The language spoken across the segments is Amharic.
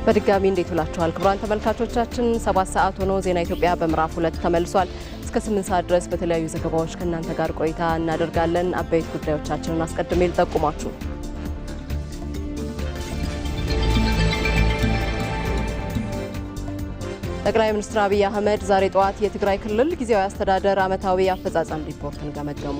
በድጋሚ እንዴት ውላችኋል ክቡራን ተመልካቾቻችን 7 ሰዓት ሆኖ ዜና ኢትዮጵያ በምዕራፍ 2 ተመልሷል። እስከ 8 ሰዓት ድረስ በተለያዩ ዘገባዎች ከእናንተ ጋር ቆይታ እናደርጋለን። አበይት ጉዳዮቻችንን አስቀድሜ ልጠቁማችሁ። ጠቅላይ ሚኒስትር አብይ አህመድ ዛሬ ጠዋት የትግራይ ክልል ጊዜያዊ አስተዳደር ዓመታዊ አፈጻጸም ሪፖርትን ገመገሙ።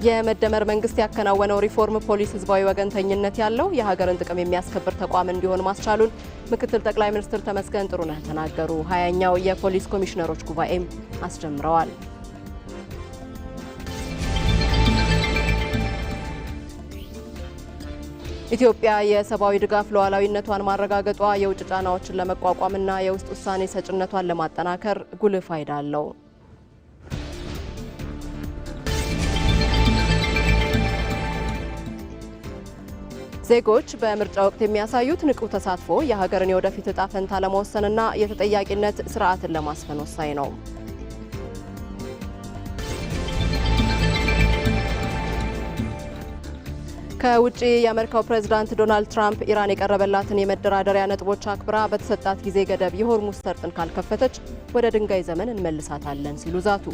የመደመር መንግስት ያከናወነው ሪፎርም ፖሊስ ህዝባዊ ወገንተኝነት ያለው የሀገርን ጥቅም የሚያስከብር ተቋም እንዲሆን ማስቻሉን ምክትል ጠቅላይ ሚኒስትር ተመስገን ጥሩነህ ተናገሩ። 20ኛው የፖሊስ ኮሚሽነሮች ጉባኤም አስጀምረዋል። ኢትዮጵያ የሰብአዊ ድጋፍ ሉዓላዊነቷን ማረጋገጧ የውጭ ጫናዎችን ለመቋቋምና የውስጥ ውሳኔ ሰጭነቷን ለማጠናከር ጉልህ ፋይዳ አለው። ዜጎች በምርጫ ወቅት የሚያሳዩት ንቁ ተሳትፎ የሀገርን የወደፊት ዕጣ ፈንታ ለመወሰንና የተጠያቂነት ስርዓትን ለማስፈን ወሳኝ ነው። ከውጪ የአሜሪካው ፕሬዝዳንት ዶናልድ ትራምፕ ኢራን የቀረበላትን የመደራደሪያ ነጥቦች አክብራ በተሰጣት ጊዜ ገደብ የሆርሙዝ ሰርጥን ካልከፈተች ወደ ድንጋይ ዘመን እንመልሳታለን ሲሉ ዛቱ።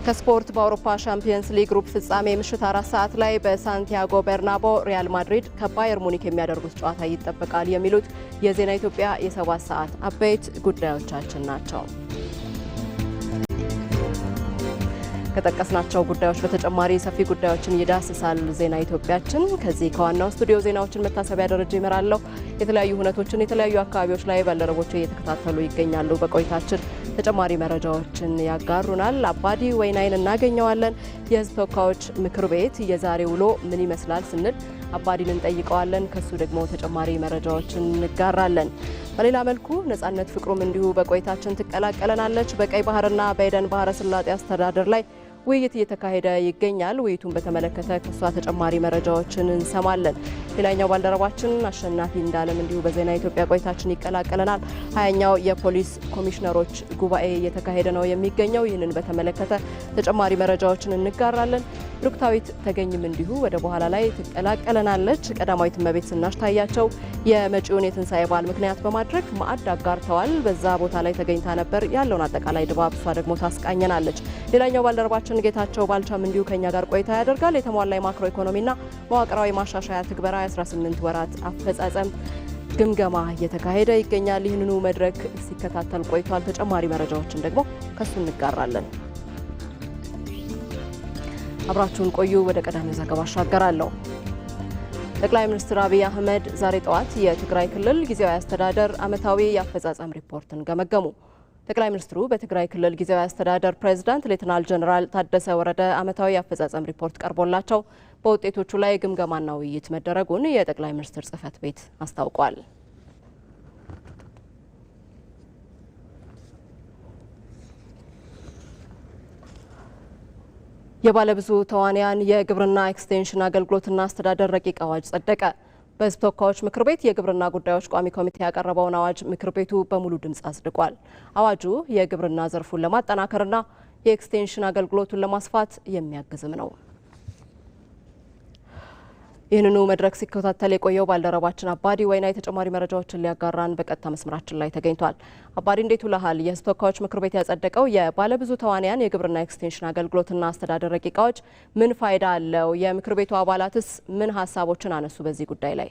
ከስፖርት በአውሮፓ ሻምፒየንስ ሊግ ግሩፕ ፍጻሜ ምሽት 4 ሰዓት ላይ በሳንቲያጎ በርናቦ ሪያል ማድሪድ ከባየር ሙኒክ የሚያደርጉት ጨዋታ ይጠበቃል። የሚሉት የዜና ኢትዮጵያ የ7 ሰዓት አበይት ጉዳዮቻችን ናቸው። ከጠቀስናቸው ጉዳዮች በተጨማሪ ሰፊ ጉዳዮችን ይዳስሳል ዜና ኢትዮጵያችን። ከዚህ ከዋናው ስቱዲዮ ዜናዎችን መታሰቢያ ደረጃ ይመራለሁ። የተለያዩ ሁነቶችን የተለያዩ አካባቢዎች ላይ ባልደረቦች እየተከታተሉ ይገኛሉ። በቆይታችን ተጨማሪ መረጃዎችን ያጋሩናል። አባዲ ወይናይን እናገኘዋለን። የህዝብ ተወካዮች ምክር ቤት የዛሬ ውሎ ምን ይመስላል ስንል አባዲን እንጠይቀዋለን። ከሱ ደግሞ ተጨማሪ መረጃዎችን እንጋራለን። በሌላ መልኩ ነጻነት ፍቅሩም እንዲሁ በቆይታችን ትቀላቀለናለች። በቀይ ባህርና በኤደን ባህረ ሰላጤ አስተዳደር ላይ ውይይት እየተካሄደ ይገኛል። ውይይቱን በተመለከተ ከሷ ተጨማሪ መረጃዎችን እንሰማለን። ሌላኛው ባልደረባችን አሸናፊ እንዳለም እንዲሁ በዜና ኢትዮጵያ ቆይታችን ይቀላቀለናል። 20ኛው የፖሊስ ኮሚሽነሮች ጉባኤ እየተካሄደ ነው የሚገኘው። ይህንን በተመለከተ ተጨማሪ መረጃዎችን እንጋራለን። ብሩክታዊት ተገኝም እንዲሁ ወደ በኋላ ላይ ትቀላቀለናለች። ቀዳማዊት እመቤት ዝናሽ ታያቸው የመጪውን የትንሣኤ በዓል ምክንያት በማድረግ ማዕድ አጋርተዋል። በዛ ቦታ ላይ ተገኝታ ነበር። ያለውን አጠቃላይ ድባብ እሷ ደግሞ ታስቃኘናለች። ሌላኛው ባልደረባችን ጌታቸው ባልቻም እንዲሁ ከኛ ጋር ቆይታ ያደርጋል። የተሟላ የማክሮ ኢኮኖሚና መዋቅራዊ ማሻሻያ ትግበራ የ18 ወራት አፈጻጸም ግምገማ እየተካሄደ ይገኛል። ይህንኑ መድረክ ሲከታተል ቆይቷል። ተጨማሪ መረጃዎችን ደግሞ ከሱ እንጋራለን። አብራችሁን ቆዩ። ወደ ቀዳሚው ዘገባ አሻገራለሁ። ጠቅላይ ሚኒስትር አብይ አህመድ ዛሬ ጠዋት የትግራይ ክልል ጊዜያዊ አስተዳደር ዓመታዊ የአፈጻጸም ሪፖርትን ገመገሙ። ጠቅላይ ሚኒስትሩ በትግራይ ክልል ጊዜያዊ አስተዳደር ፕሬዝዳንት ሌተናል ጀነራል ታደሰ ወረደ ዓመታዊ የአፈጻጸም ሪፖርት ቀርቦላቸው በውጤቶቹ ላይ ግምገማና ውይይት መደረጉን የጠቅላይ ሚኒስትር ጽሕፈት ቤት አስታውቋል። የባለብዙ ተዋንያን የግብርና ኤክስቴንሽን አገልግሎትና አስተዳደር ረቂቅ አዋጅ ጸደቀ። በሕዝብ ተወካዮች ምክር ቤት የግብርና ጉዳዮች ቋሚ ኮሚቴ ያቀረበውን አዋጅ ምክር ቤቱ በሙሉ ድምፅ አጽድቋል። አዋጁ የግብርና ዘርፉን ለማጠናከርና የኤክስቴንሽን አገልግሎቱን ለማስፋት የሚያግዝም ነው። ይህንኑ መድረክ ሲከታተል የቆየው ባልደረባችን አባዲ ወይና የተጨማሪ መረጃዎችን ሊያጋራን በቀጥታ መስመራችን ላይ ተገኝቷል። አባዲ እንዴት ውለሃል? የሕዝብ ተወካዮች ምክር ቤት ያጸደቀው የባለብዙ ተዋንያን የግብርና ኤክስቴንሽን አገልግሎትና አስተዳደር ረቂቅ አዋጅ ምን ፋይዳ አለው? የምክር ቤቱ አባላትስ ምን ሀሳቦችን አነሱ በዚህ ጉዳይ ላይ?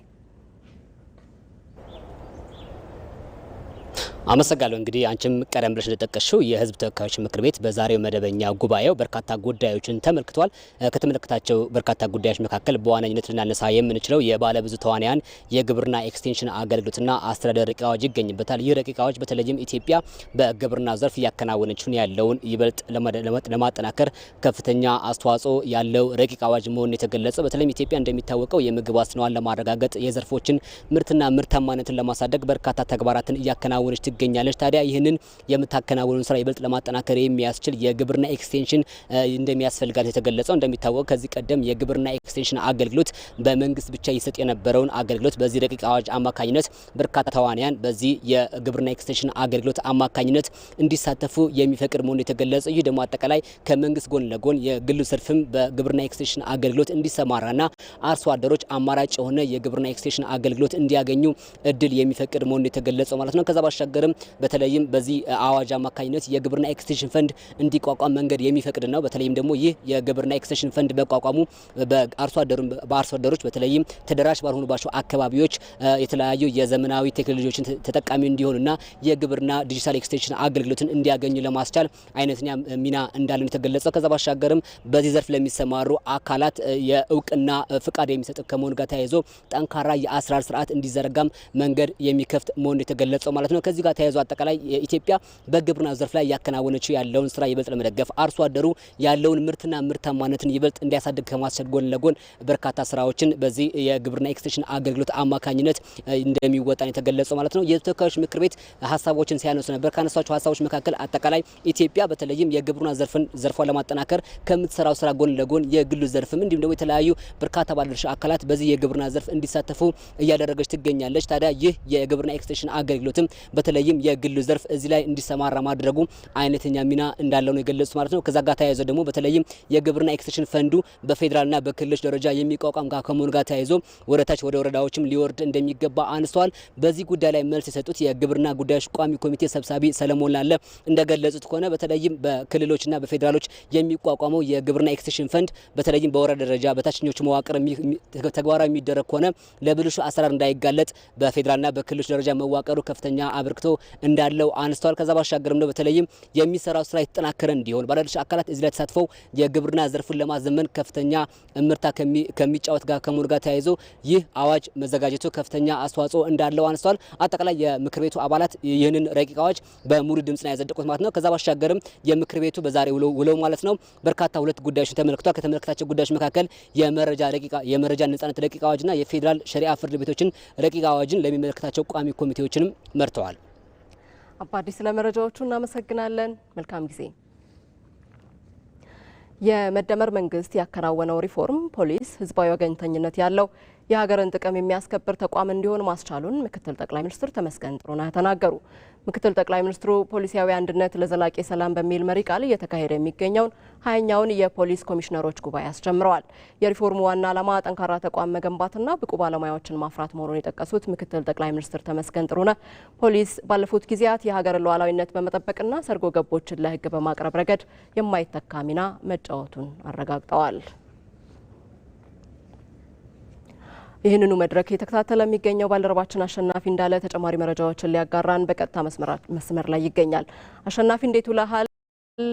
አመሰግናለሁ። እንግዲህ አንቺም ቀደም ብለሽ እንደጠቀሽው የህዝብ ተወካዮች ምክር ቤት በዛሬው መደበኛ ጉባኤው በርካታ ጉዳዮችን ተመልክቷል። ከተመለከታቸው በርካታ ጉዳዮች መካከል በዋነኝነት ልናነሳ የምንችለው የባለብዙ ተዋንያን የግብርና ኤክስቴንሽን አገልግሎትና አስተዳደር ረቂቅ አዋጅ ይገኝበታል። ይህ ረቂቅ አዋጅ በተለይም ኢትዮጵያ በግብርና ዘርፍ እያከናወነችውን ያለውን ይበልጥ ለማጠናከር ከፍተኛ አስተዋጽኦ ያለው ረቂቅ አዋጅ መሆኑን የተገለጸ። በተለይም ኢትዮጵያ እንደሚታወቀው የምግብ ዋስትናዋን ለማረጋገጥ የዘርፎችን ምርትና ምርታማነትን ለማሳደግ በርካታ ተግባራትን እያከናወነች ትገኛለች። ታዲያ ይህንን የምታከናውነውን ስራ ይበልጥ ለማጠናከር የሚያስችል የግብርና ኤክስቴንሽን እንደሚያስፈልጋት የተገለጸው። እንደሚታወቀው ከዚህ ቀደም የግብርና ኤክስቴንሽን አገልግሎት በመንግስት ብቻ ይሰጥ የነበረውን አገልግሎት በዚህ ረቂቅ አዋጅ አማካኝነት በርካታ ተዋንያን በዚህ የግብርና ኤክስቴንሽን አገልግሎት አማካኝነት እንዲሳተፉ የሚፈቅድ መሆኑ የተገለጸ። ይህ ደግሞ አጠቃላይ ከመንግስት ጎን ለጎን የግሉ ዘርፍም በግብርና ኤክስቴንሽን አገልግሎት እንዲሰማራና አርሶ አደሮች አማራጭ የሆነ የግብርና ኤክስቴንሽን አገልግሎት እንዲያገኙ እድል የሚፈቅድ መሆኑ የተገለጸው ማለት ነው። ከዛ ባሻገርም በተለይም በዚህ አዋጅ አማካኝነት የግብርና ኤክስቴንሽን ፈንድ እንዲቋቋም መንገድ የሚፈቅድ ነው። በተለይም ደግሞ ይህ የግብርና ኤክስቴንሽን ፈንድ በቋቋሙ በአርሶ አደሮች በተለይም ተደራሽ ባልሆኑባቸው አካባቢዎች የተለያዩ የዘመናዊ ቴክኖሎጂዎችን ተጠቃሚ እንዲሆኑና የግብርና ዲጂታል ኤክስቴንሽን አገልግሎትን እንዲያገኙ ለማስቻል አይነተኛ ሚና እንዳለው የተገለጸው። ከዛ ባሻገርም በዚህ ዘርፍ ለሚሰማሩ አካላት የእውቅና ፍቃድ የሚሰጥ ከመሆኑ ጋር ተያይዞ ጠንካራ የአሰራር ስርዓት እንዲዘረጋም መንገድ የሚከፍት መሆኑ የተገለጸው ማለት ነው። ከዚህ ጋር ተያይዞ አጠቃላይ ኢትዮጵያ በግብርና ዘርፍ ላይ ያከናወነችው ያለውን ስራ ይበልጥ ለመደገፍ አርሶ አደሩ ያለውን ምርትና ምርታማነትን ይበልጥ እንዲያሳድግ ከማስቻል ጎን ለጎን በርካታ ስራዎችን በዚህ የግብርና ኤክስቴንሽን አገልግሎት አማካኝነት እንደሚወጣ የተገለጸው ማለት ነው። የተወካዮች ምክር ቤት ሀሳቦችን ሲያነሱ ነበር። ካነሷቸው ሀሳቦች መካከል አጠቃላይ ኢትዮጵያ በተለይም የግብርና ዘርፏን ለማጠናከር ከምትሰራው ስራ ጎን ለጎን የግሉ ዘርፍም እንዲሁም ደግሞ የተለያዩ በርካታ ባለድርሻ አካላት በዚህ የግብርና ዘርፍ እንዲሳተፉ እያደረገች ትገኛለች። ታዲያ ይህ የግብርና ኤክስቴንሽን አገልግሎትም በተለይም የግሉ ዘርፍ እዚህ ላይ እንዲሰማራ ማድረጉ አይነተኛ ሚና እንዳለው ነው የገለጹት ማለት ነው። ከዛ ጋር ተያይዞ ደግሞ በተለይም የግብርና ኤክስቴንሽን ፈንዱ በፌዴራልና በክልሎች ደረጃ የሚቋቋም ከመሆኑ ጋር ተያይዞ ወደ ታች ወደ ወረዳዎችም ሊወርድ እንደሚገባ አንስተዋል። በዚህ ጉዳይ ላይ መልስ የሰጡት የግብርና ጉዳዮች ቋሚ ኮሚቴ ሰብሳቢ ሰለሞን ላለ እንደገለጹት ከሆነ በተለይም በክልሎችና በፌዴራሎች የሚቋቋመው የግብርና ኤክስቴንሽን ፈንድ በተለይም በወረዳ ደረጃ በታችኞቹ መዋቅር ተግባራዊ የሚደረግ ከሆነ ለብልሹ አሰራር እንዳይጋለጥ በፌዴራልና በክልሎች ደረጃ መዋቀሩ ከፍተኛ አበርክቶ እንዳለው አንስተዋል። ከዛ ባሻገርም ነው በተለይም የሚሰራው ስራ የተጠናከረ እንዲሆን ባለድርሻ አካላት እዚህ ላይ ተሳትፈው የግብርና ዘርፉን ለማዘመን ከፍተኛ እምርታ ከሚጫወት ጋር ከመሆኑ ጋር ተያይዞ ይህ አዋጅ መዘጋጀቱ ከፍተኛ አስተዋጽኦ እንዳለው አንስተዋል። አጠቃላይ የምክር ቤቱ አባላት ይህንን ረቂቅ አዋጅ በሙሉ ድምጽ ነው ያጸደቁት ማለት ነው። ከዛ ባሻገርም የምክር ቤቱ በዛሬ ውለው ማለት ነው በርካታ ሁለት ጉዳዮችን ተመልክቷል። ከተመለከታቸው ጉዳዮች መካከል የመረጃ ነጻነት ረቂቅ አዋጅና የፌዴራል ሸሪዓ ፍርድ ቤቶችን ረቂቅ አዋጅን ለሚመለከታቸው ቋሚ ኮሚቴዎችንም መርተዋል። አባዲስ ለመረጃዎቹ እናመሰግናለን። መልካም ጊዜ። የመደመር መንግስት ያከናወነው ሪፎርም ፖሊስ ህዝባዊ ወገንተኝነት ያለው የሀገርን ጥቅም የሚያስከብር ተቋም እንዲሆን ማስቻሉን ምክትል ጠቅላይ ሚኒስትር ተመስገን ጥሩነህ ተናገሩ። ምክትል ጠቅላይ ሚኒስትሩ ፖሊሲያዊ አንድነት ለዘላቂ ሰላም በሚል መሪ ቃል እየተካሄደ የሚገኘውን 20ኛውን የፖሊስ ኮሚሽነሮች ጉባኤ አስጀምረዋል። የሪፎርሙ ዋና ዓላማ ጠንካራ ተቋም መገንባትና ብቁ ባለሙያዎችን ማፍራት መሆኑን የጠቀሱት ምክትል ጠቅላይ ሚኒስትር ተመስገን ጥሩነህ ፖሊስ ባለፉት ጊዜያት የሀገርን ሉዓላዊነት በመጠበቅና ሰርጎ ገቦችን ለህግ በማቅረብ ረገድ የማይተካ ሚና መጫወቱን አረጋግጠዋል። ይህንኑ መድረክ የተከታተለ የሚገኘው ባልደረባችን አሸናፊ እንዳለ ተጨማሪ መረጃዎችን ሊያጋራን በቀጥታ መስመር ላይ ይገኛል። አሸናፊ እንዴት ውለሃል?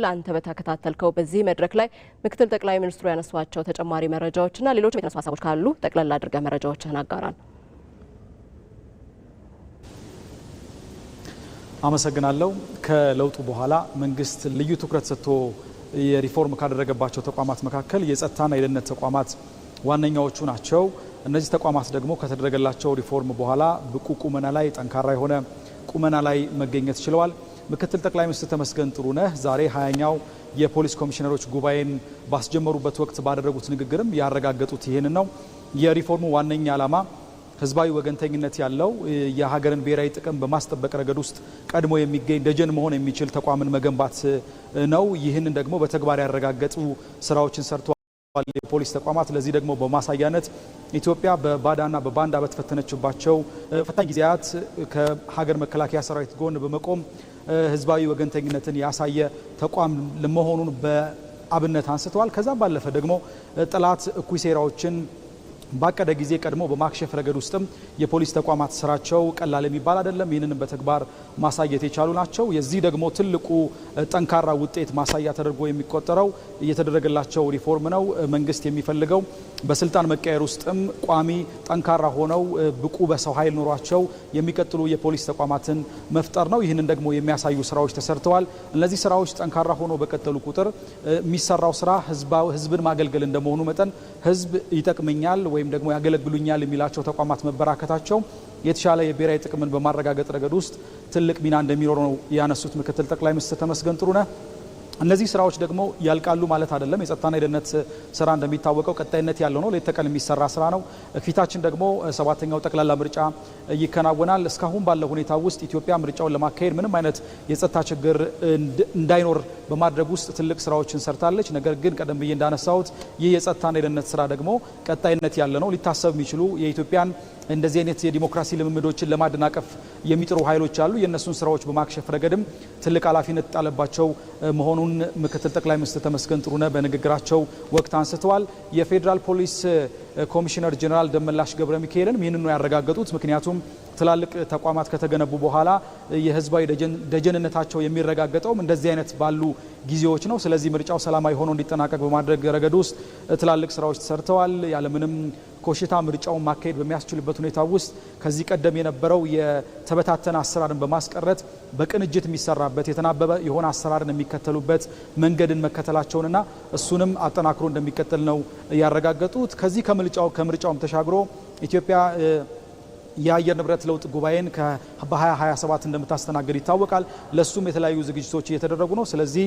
አንተ በተከታተልከው በዚህ መድረክ ላይ ምክትል ጠቅላይ ሚኒስትሩ ያነሷቸው ተጨማሪ መረጃዎችና ሌሎች የተነሱ ሀሳቦች ካሉ ጠቅላላ አድርገህ መረጃዎችን አጋራን። አመሰግናለሁ። ከለውጡ በኋላ መንግስት ልዩ ትኩረት ሰጥቶ የሪፎርም ካደረገባቸው ተቋማት መካከል የጸጥታና የደህንነት ተቋማት ዋነኛዎቹ ናቸው። እነዚህ ተቋማት ደግሞ ከተደረገላቸው ሪፎርም በኋላ ብቁ ቁመና ላይ ጠንካራ የሆነ ቁመና ላይ መገኘት ችለዋል። ምክትል ጠቅላይ ሚኒስትር ተመስገን ጥሩነህ ዛሬ 20ኛው የፖሊስ ኮሚሽነሮች ጉባኤን ባስጀመሩበት ወቅት ባደረጉት ንግግርም ያረጋገጡት ይህንን ነው። የሪፎርሙ ዋነኛ ዓላማ ህዝባዊ ወገንተኝነት ያለው የሀገርን ብሔራዊ ጥቅም በማስጠበቅ ረገድ ውስጥ ቀድሞ የሚገኝ ደጀን መሆን የሚችል ተቋምን መገንባት ነው። ይህንን ደግሞ በተግባር ያረጋገጡ ስራዎችን ሰርተዋል የፖሊስ ተቋማት። ለዚህ ደግሞ በማሳያነት ኢትዮጵያ በባዳና በባንዳ በተፈተነችባቸው ፈታኝ ጊዜያት ከሀገር መከላከያ ሰራዊት ጎን በመቆም ህዝባዊ ወገንተኝነትን ያሳየ ተቋም ለመሆኑን በአብነት አንስተዋል። ከዛም ባለፈ ደግሞ ጠላት እኩይ ሴራዎችን ባቀደ ጊዜ ቀድሞ በማክሸፍ ረገድ ውስጥም የፖሊስ ተቋማት ስራቸው ቀላል የሚባል አይደለም። ይህንን በተግባር ማሳየት የቻሉ ናቸው። የዚህ ደግሞ ትልቁ ጠንካራ ውጤት ማሳያ ተደርጎ የሚቆጠረው እየተደረገላቸው ሪፎርም ነው። መንግስት የሚፈልገው በስልጣን መቀየር ውስጥም ቋሚ ጠንካራ ሆነው ብቁ በሰው ኃይል ኖሯቸው የሚቀጥሉ የፖሊስ ተቋማትን መፍጠር ነው። ይህንን ደግሞ የሚያሳዩ ስራዎች ተሰርተዋል። እነዚህ ስራዎች ጠንካራ ሆኖ በቀጠሉ ቁጥር የሚሰራው ስራ ህዝብን ማገልገል እንደመሆኑ መጠን ህዝብ ይጠቅመኛል ወይም ደግሞ ያገለግሉኛል የሚላቸው ተቋማት መበራከታቸው የተሻለ የብሔራዊ ጥቅምን በማረጋገጥ ረገድ ውስጥ ትልቅ ሚና እንደሚኖረው ነው ያነሱት ምክትል ጠቅላይ ሚኒስትር ተመስገን ጥሩነህ። እነዚህ ስራዎች ደግሞ ያልቃሉ ማለት አይደለም። የጸጥታና የደህንነት ስራ እንደሚታወቀው ቀጣይነት ያለው ነው። ሌት ተቀን የሚሰራ ስራ ነው። ፊታችን ደግሞ 7ኛው ጠቅላላ ምርጫ ይከናወናል። እስካሁን ባለው ሁኔታ ውስጥ ኢትዮጵያ ምርጫውን ለማካሄድ ምንም አይነት የጸጥታ ችግር እንዳይኖር በማድረግ ውስጥ ትልቅ ስራዎችን ሰርታለች። ነገር ግን ቀደም ብዬ እንዳነሳሁት ይህ የጸጥታና የደህንነት ስራ ደግሞ ቀጣይነት ያለ ነው። ሊታሰብ የሚችሉ የኢትዮጵያን እንደዚህ አይነት የዲሞክራሲ ልምምዶችን ለማደናቀፍ የሚጥሩ ኃይሎች አሉ። የእነሱን ስራዎች በማክሸፍ ረገድም ትልቅ ኃላፊነት ጣለባቸው መሆኑን ምክትል ጠቅላይ ሚኒስትር ተመስገን ጥሩነህ በንግግራቸው ወቅት አንስተዋል። የፌዴራል ፖሊስ ኮሚሽነር ጀነራል ደመላሽ ገብረ ሚካኤልን ይህንን ነው ያረጋገጡት። ምክንያቱም ትላልቅ ተቋማት ከተገነቡ በኋላ የህዝባዊ ደጀንነታቸው የሚረጋገጠውም እንደዚህ አይነት ባሉ ጊዜዎች ነው። ስለዚህ ምርጫው ሰላማዊ ሆኖ እንዲጠናቀቅ በማድረግ ረገድ ውስጥ ትላልቅ ስራዎች ተሰርተዋል። ያለምንም ኮሽታ ምርጫውን ማካሄድ በሚያስችልበት ሁኔታ ውስጥ ከዚህ ቀደም የነበረው የተበታተነ አሰራርን በማስቀረት በቅንጅት የሚሰራበት የተናበበ የሆነ አሰራርን የሚከተሉበት መንገድን መከተላቸውንና እሱንም አጠናክሮ እንደሚቀጥል ነው ያረጋገጡት። ከዚህ ከምርጫውም ተሻግሮ ኢትዮጵያ የአየር ንብረት ለውጥ ጉባኤን በ2027 እንደምታስተናግድ ይታወቃል። ለሱም የተለያዩ ዝግጅቶች እየተደረጉ ነው። ስለዚህ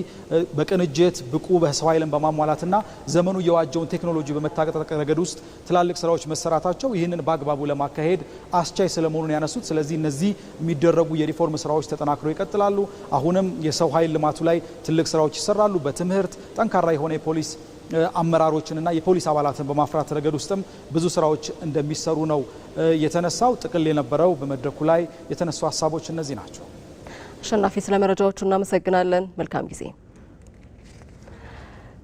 በቅንጅት ብቁ በሰው ኃይልን በማሟላትና ዘመኑ የዋጀውን ቴክኖሎጂ በመታጠቅ ረገድ ውስጥ ትላልቅ ስራዎች መሰራታቸው ይህንን በአግባቡ ለማካሄድ አስቻይ ስለመሆኑን ያነሱት። ስለዚህ እነዚህ የሚደረጉ የሪፎርም ስራዎች ተጠናክረው ይቀጥላሉ። አሁንም የሰው ኃይል ልማቱ ላይ ትልቅ ስራዎች ይሰራሉ። በትምህርት ጠንካራ የሆነ የፖሊስ አመራሮችንና የፖሊስ አባላትን በማፍራት ረገድ ውስጥም ብዙ ስራዎች እንደሚሰሩ ነው የተነሳው። ጥቅል የነበረው በመድረኩ ላይ የተነሱ ሀሳቦች እነዚህ ናቸው። አሸናፊ፣ ስለ መረጃዎቹ እናመሰግናለን። መልካም ጊዜ።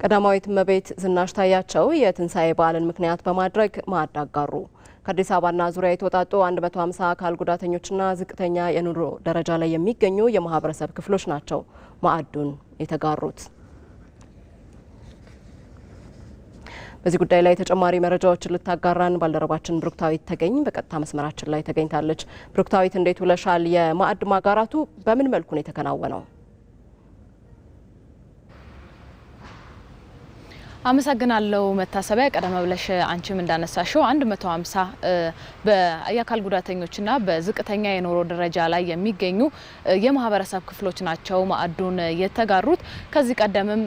ቀዳማዊት እመቤት ዝናሽ ታያቸው የትንሣኤ በዓልን ምክንያት በማድረግ ማዕድ አጋሩ። ከአዲስ አበባና ዙሪያ የተወጣጡ 150 አካል ጉዳተኞችና ዝቅተኛ የኑሮ ደረጃ ላይ የሚገኙ የማህበረሰብ ክፍሎች ናቸው ማዕዱን የተጋሩት። በዚህ ጉዳይ ላይ ተጨማሪ መረጃዎችን ልታጋራን ባልደረባችን ብሩክታዊት ተገኝ በቀጥታ መስመራችን ላይ ተገኝታለች። ብሩክታዊት፣ እንዴት ውለሻል? የማዕድ ማጋራቱ በምን መልኩ ነው የተከናወነው? አመሰግናለሁ መታሰቢያ። ቀደም ብለሽ አንቺም እንዳነሳሽው 150 የአካል ጉዳተኞችና በዝቅተኛ የኑሮ ደረጃ ላይ የሚገኙ የማህበረሰብ ክፍሎች ናቸው ማዕዱን የተጋሩት። ከዚህ ቀደምም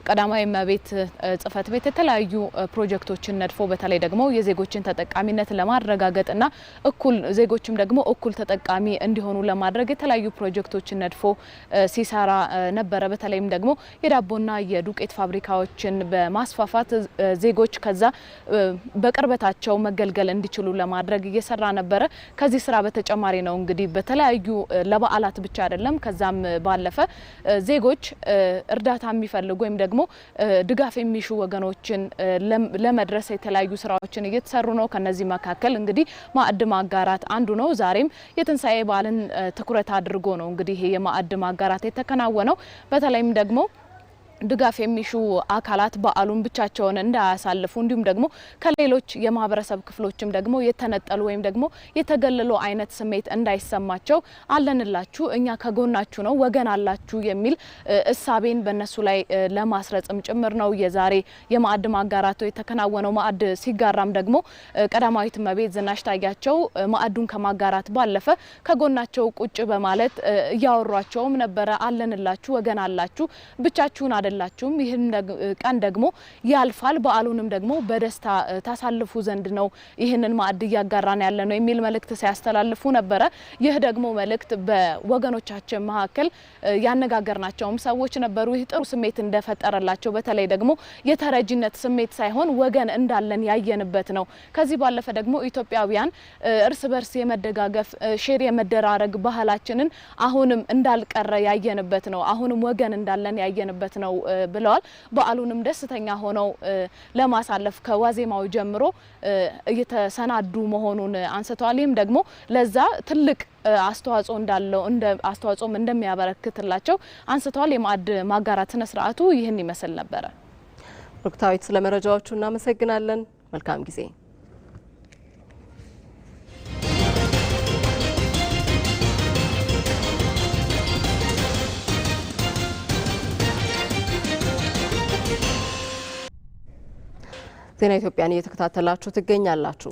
ቀዳማዊ እመቤት ጽሕፈት ቤት የተለያዩ ፕሮጀክቶችን ነድፎ በተለይ ደግሞ የዜጎችን ተጠቃሚነት ለማረጋገጥና ዜጎችም ደግሞ እኩል ተጠቃሚ እንዲሆኑ ለማድረግ የተለያዩ ፕሮጀክቶችን ነድፎ ሲሰራ ነበረ። በተለይም ደግሞ የዳቦና የዱቄት ፋብሪካዎችን በማስፋፋት ዜጎች ከዛ በቅርበታቸው መገልገል እንዲችሉ ለማድረግ እየሰራ ነበረ። ከዚህ ስራ በተጨማሪ ነው እንግዲህ በተለያዩ ለበዓላት ብቻ አይደለም፣ ከዛም ባለፈ ዜጎች እርዳታ የሚፈልጉ ወይም ደግሞ ድጋፍ የሚሹ ወገኖችን ለመድረስ የተለያዩ ስራዎችን እየተሰሩ ነው። ከነዚህ መካከል እንግዲህ ማዕድ ማጋራት አንዱ ነው። ዛሬም የትንሣኤ በዓልን ትኩረት አድርጎ ነው እንግዲህ ይሄ የማዕድ ማጋራት የተከናወነው። በተለይም ደግሞ ድጋፍ የሚሹ አካላት በዓሉን ብቻቸውን እንዳያሳልፉ እንዲሁም ደግሞ ከሌሎች የማህበረሰብ ክፍሎችም ደግሞ የተነጠሉ ወይም ደግሞ የተገለሉ አይነት ስሜት እንዳይሰማቸው አለንላችሁ፣ እኛ ከጎናችሁ ነው፣ ወገን አላችሁ የሚል እሳቤን በእነሱ ላይ ለማስረጽም ጭምር ነው የዛሬ የማዕድ ማጋራቱ የተከናወነው። ማዕድ ሲጋራም ደግሞ ቀዳማዊት እመቤት ዝናሽ ታያቸው ማዕዱን ከማጋራት ባለፈ ከጎናቸው ቁጭ በማለት እያወሯቸውም ነበረ። አለንላችሁ፣ ወገን አላችሁ፣ ብቻችሁን አይደላችሁም፣ ይህን ቀን ደግሞ ያልፋል፣ በዓሉንም ደግሞ በደስታ ታሳልፉ ዘንድ ነው ይህንን ማዕድ እያጋራን ያለ ነው የሚል መልእክት ሲያስተላልፉ ነበረ። ይህ ደግሞ መልእክት በወገኖቻችን መካከል ያነጋገርናቸውም ሰዎች ነበሩ። ይህ ጥሩ ስሜት እንደፈጠረላቸው በተለይ ደግሞ የተረጂነት ስሜት ሳይሆን ወገን እንዳለን ያየንበት ነው። ከዚህ ባለፈ ደግሞ ኢትዮጵያውያን እርስ በርስ የመደጋገፍ ሼር የመደራረግ ባህላችንን አሁንም እንዳልቀረ ያየንበት ነው። አሁንም ወገን እንዳለን ያየንበት ነው ብለዋል። በዓሉንም ደስተኛ ሆነው ለማሳለፍ ከዋዜማው ጀምሮ እየተሰናዱ መሆኑን አንስተዋል። ይህም ደግሞ ለዛ ትልቅ አስተዋጽኦ እንዳለው አስተዋጽኦም እንደሚያበረክትላቸው አንስተዋል። የማዕድ ማጋራት ስነ ስርዓቱ ይህን ይመስል ነበረ። ዶክተራዊት፣ ስለ መረጃዎቹ እናመሰግናለን። መልካም ጊዜ። ዜና ኢትዮጵያን እየተከታተላችሁ ትገኛላችሁ።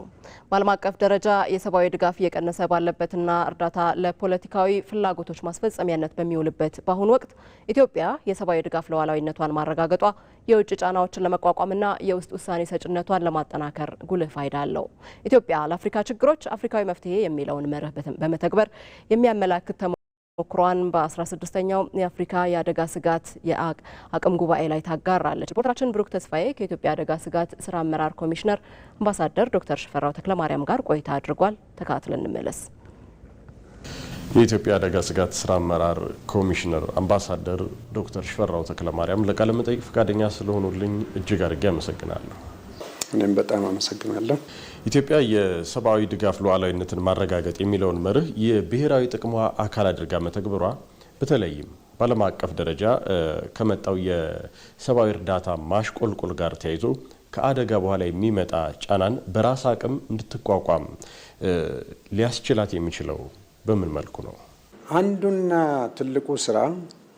በዓለም አቀፍ ደረጃ የሰብአዊ ድጋፍ እየቀነሰ ባለበትና እርዳታ ለፖለቲካዊ ፍላጎቶች ማስፈጸሚያነት በሚውልበት በአሁኑ ወቅት ኢትዮጵያ የሰብአዊ ድጋፍ ሉዓላዊነቷን ማረጋገጧ የውጭ ጫናዎችን ለመቋቋምና የውስጥ ውሳኔ ሰጭነቷን ለማጠናከር ጉልህ ፋይዳ አለው። ኢትዮጵያ ለአፍሪካ ችግሮች አፍሪካዊ መፍትሄ የሚለውን መርህ በመተግበር የሚያመላክት ተሞክሯን በ16ኛው የአፍሪካ የአደጋ ስጋት የአቅም ጉባኤ ላይ ታጋራለች። ሪፖርተራችን ብሩክ ተስፋዬ ከኢትዮጵያ አደጋ ስጋት ስራ አመራር ኮሚሽነር አምባሳደር ዶክተር ሽፈራው ተክለማርያም ጋር ቆይታ አድርጓል። ተከታትለን እንመለስ። የኢትዮጵያ አደጋ ስጋት ስራ አመራር ኮሚሽነር አምባሳደር ዶክተር ሽፈራው ተክለማርያም ለቃለ መጠይቅ ፈቃደኛ ስለሆኑልኝ እጅግ አድርጌ አመሰግናለሁ። እኔም በጣም አመሰግናለሁ። ኢትዮጵያ የሰብአዊ ድጋፍ ሉዓላዊነትን ማረጋገጥ የሚለውን መርህ የብሔራዊ ጥቅሟ አካል አድርጋ መተግበሯ በተለይም በዓለም አቀፍ ደረጃ ከመጣው የሰብአዊ እርዳታ ማሽቆልቆል ጋር ተያይዞ ከአደጋ በኋላ የሚመጣ ጫናን በራስ አቅም እንድትቋቋም ሊያስችላት የሚችለው በምን መልኩ ነው? አንዱና ትልቁ ስራ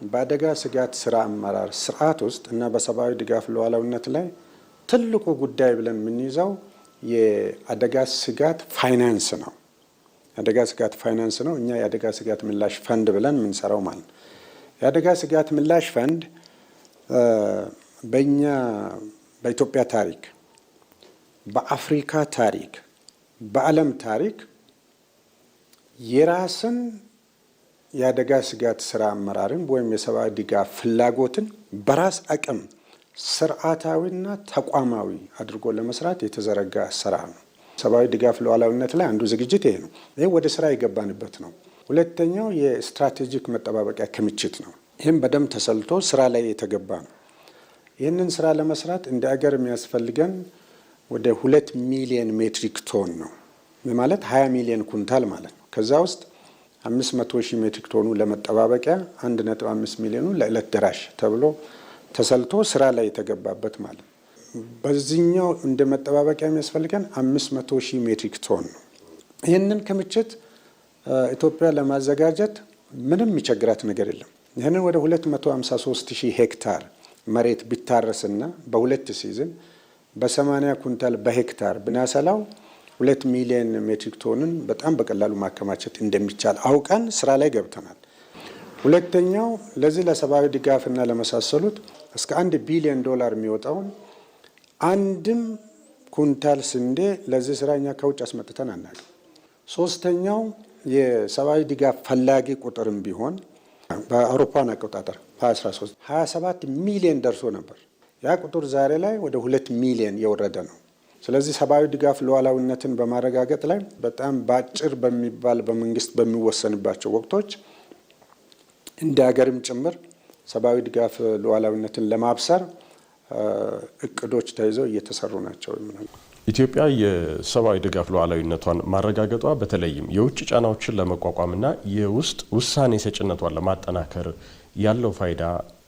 በአደጋ ስጋት ስራ አመራር ስርዓት ውስጥ እና በሰብአዊ ድጋፍ ሉዓላዊነት ላይ ትልቁ ጉዳይ ብለን የምንይዘው የአደጋ ስጋት ፋይናንስ ነው። አደጋ ስጋት ፋይናንስ ነው። እኛ የአደጋ ስጋት ምላሽ ፈንድ ብለን የምንሰራው ማለት ነው። የአደጋ ስጋት ምላሽ ፈንድ በእኛ በኢትዮጵያ ታሪክ፣ በአፍሪካ ታሪክ፣ በዓለም ታሪክ የራስን የአደጋ ስጋት ስራ አመራርን ወይም የሰብአዊ ድጋፍ ፍላጎትን በራስ አቅም ስርዓታዊና ተቋማዊ አድርጎ ለመስራት የተዘረጋ አሰራር ነው። ሰብአዊ ድጋፍ ሉዓላዊነት ላይ አንዱ ዝግጅት ይሄ ነው። ይሄ ወደ ስራ የገባንበት ነው። ሁለተኛው የስትራቴጂክ መጠባበቂያ ክምችት ነው። ይህም በደንብ ተሰልቶ ስራ ላይ የተገባ ነው። ይህንን ስራ ለመስራት እንደ አገር የሚያስፈልገን ወደ 2 ሚሊዮን ሜትሪክ ቶን ነው ማለት 20 ሚሊዮን ኩንታል ማለት ነው። ከዛ ውስጥ 500 ሺህ ሜትሪክ ቶኑ ለመጠባበቂያ 1.5 ሚሊዮኑ ለዕለት ደራሽ ተብሎ ተሰልቶ ስራ ላይ የተገባበት ማለት ነው። በዚህኛው እንደ መጠባበቂያ የሚያስፈልገን 500 ሺህ ሜትሪክ ቶን ነው። ይህንን ክምችት ኢትዮጵያ ለማዘጋጀት ምንም የሚቸግራት ነገር የለም። ይህንን ወደ 253 ሺህ ሄክታር መሬት ቢታረስና በሁለት ሲዝን በ80 ኩንታል በሄክታር ብናሰላው 2 ሚሊዮን ሜትሪክ ቶንን በጣም በቀላሉ ማከማቸት እንደሚቻል አውቀን ስራ ላይ ገብተናል። ሁለተኛው ለዚህ ለሰብአዊ ድጋፍና ለመሳሰሉት እስከ $1 ቢሊዮን የሚወጣውን አንድም ኩንታል ስንዴ ለዚህ ስራ እኛ ከውጭ አስመጥተን አናውቅም። ሶስተኛው የሰብአዊ ድጋፍ ፈላጊ ቁጥርም ቢሆን በአውሮፓውያን አቆጣጠር 27 ሚሊዮን ደርሶ ነበር። ያ ቁጥር ዛሬ ላይ ወደ 2 ሚሊዮን የወረደ ነው። ስለዚህ ሰብአዊ ድጋፍ ሉዓላዊነትን በማረጋገጥ ላይ በጣም ባጭር በሚባል በመንግስት በሚወሰንባቸው ወቅቶች እንደ ሀገርም ጭምር ሰብአዊ ድጋፍ ሉዓላዊነትን ለማብሰር እቅዶች ተይዘው እየተሰሩ ናቸው። ኢትዮጵያ የሰብአዊ ድጋፍ ሉዓላዊነቷን ማረጋገጧ በተለይም የውጭ ጫናዎችን ለመቋቋምና የውስጥ ውሳኔ ሰጭነቷን ለማጠናከር ያለው ፋይዳ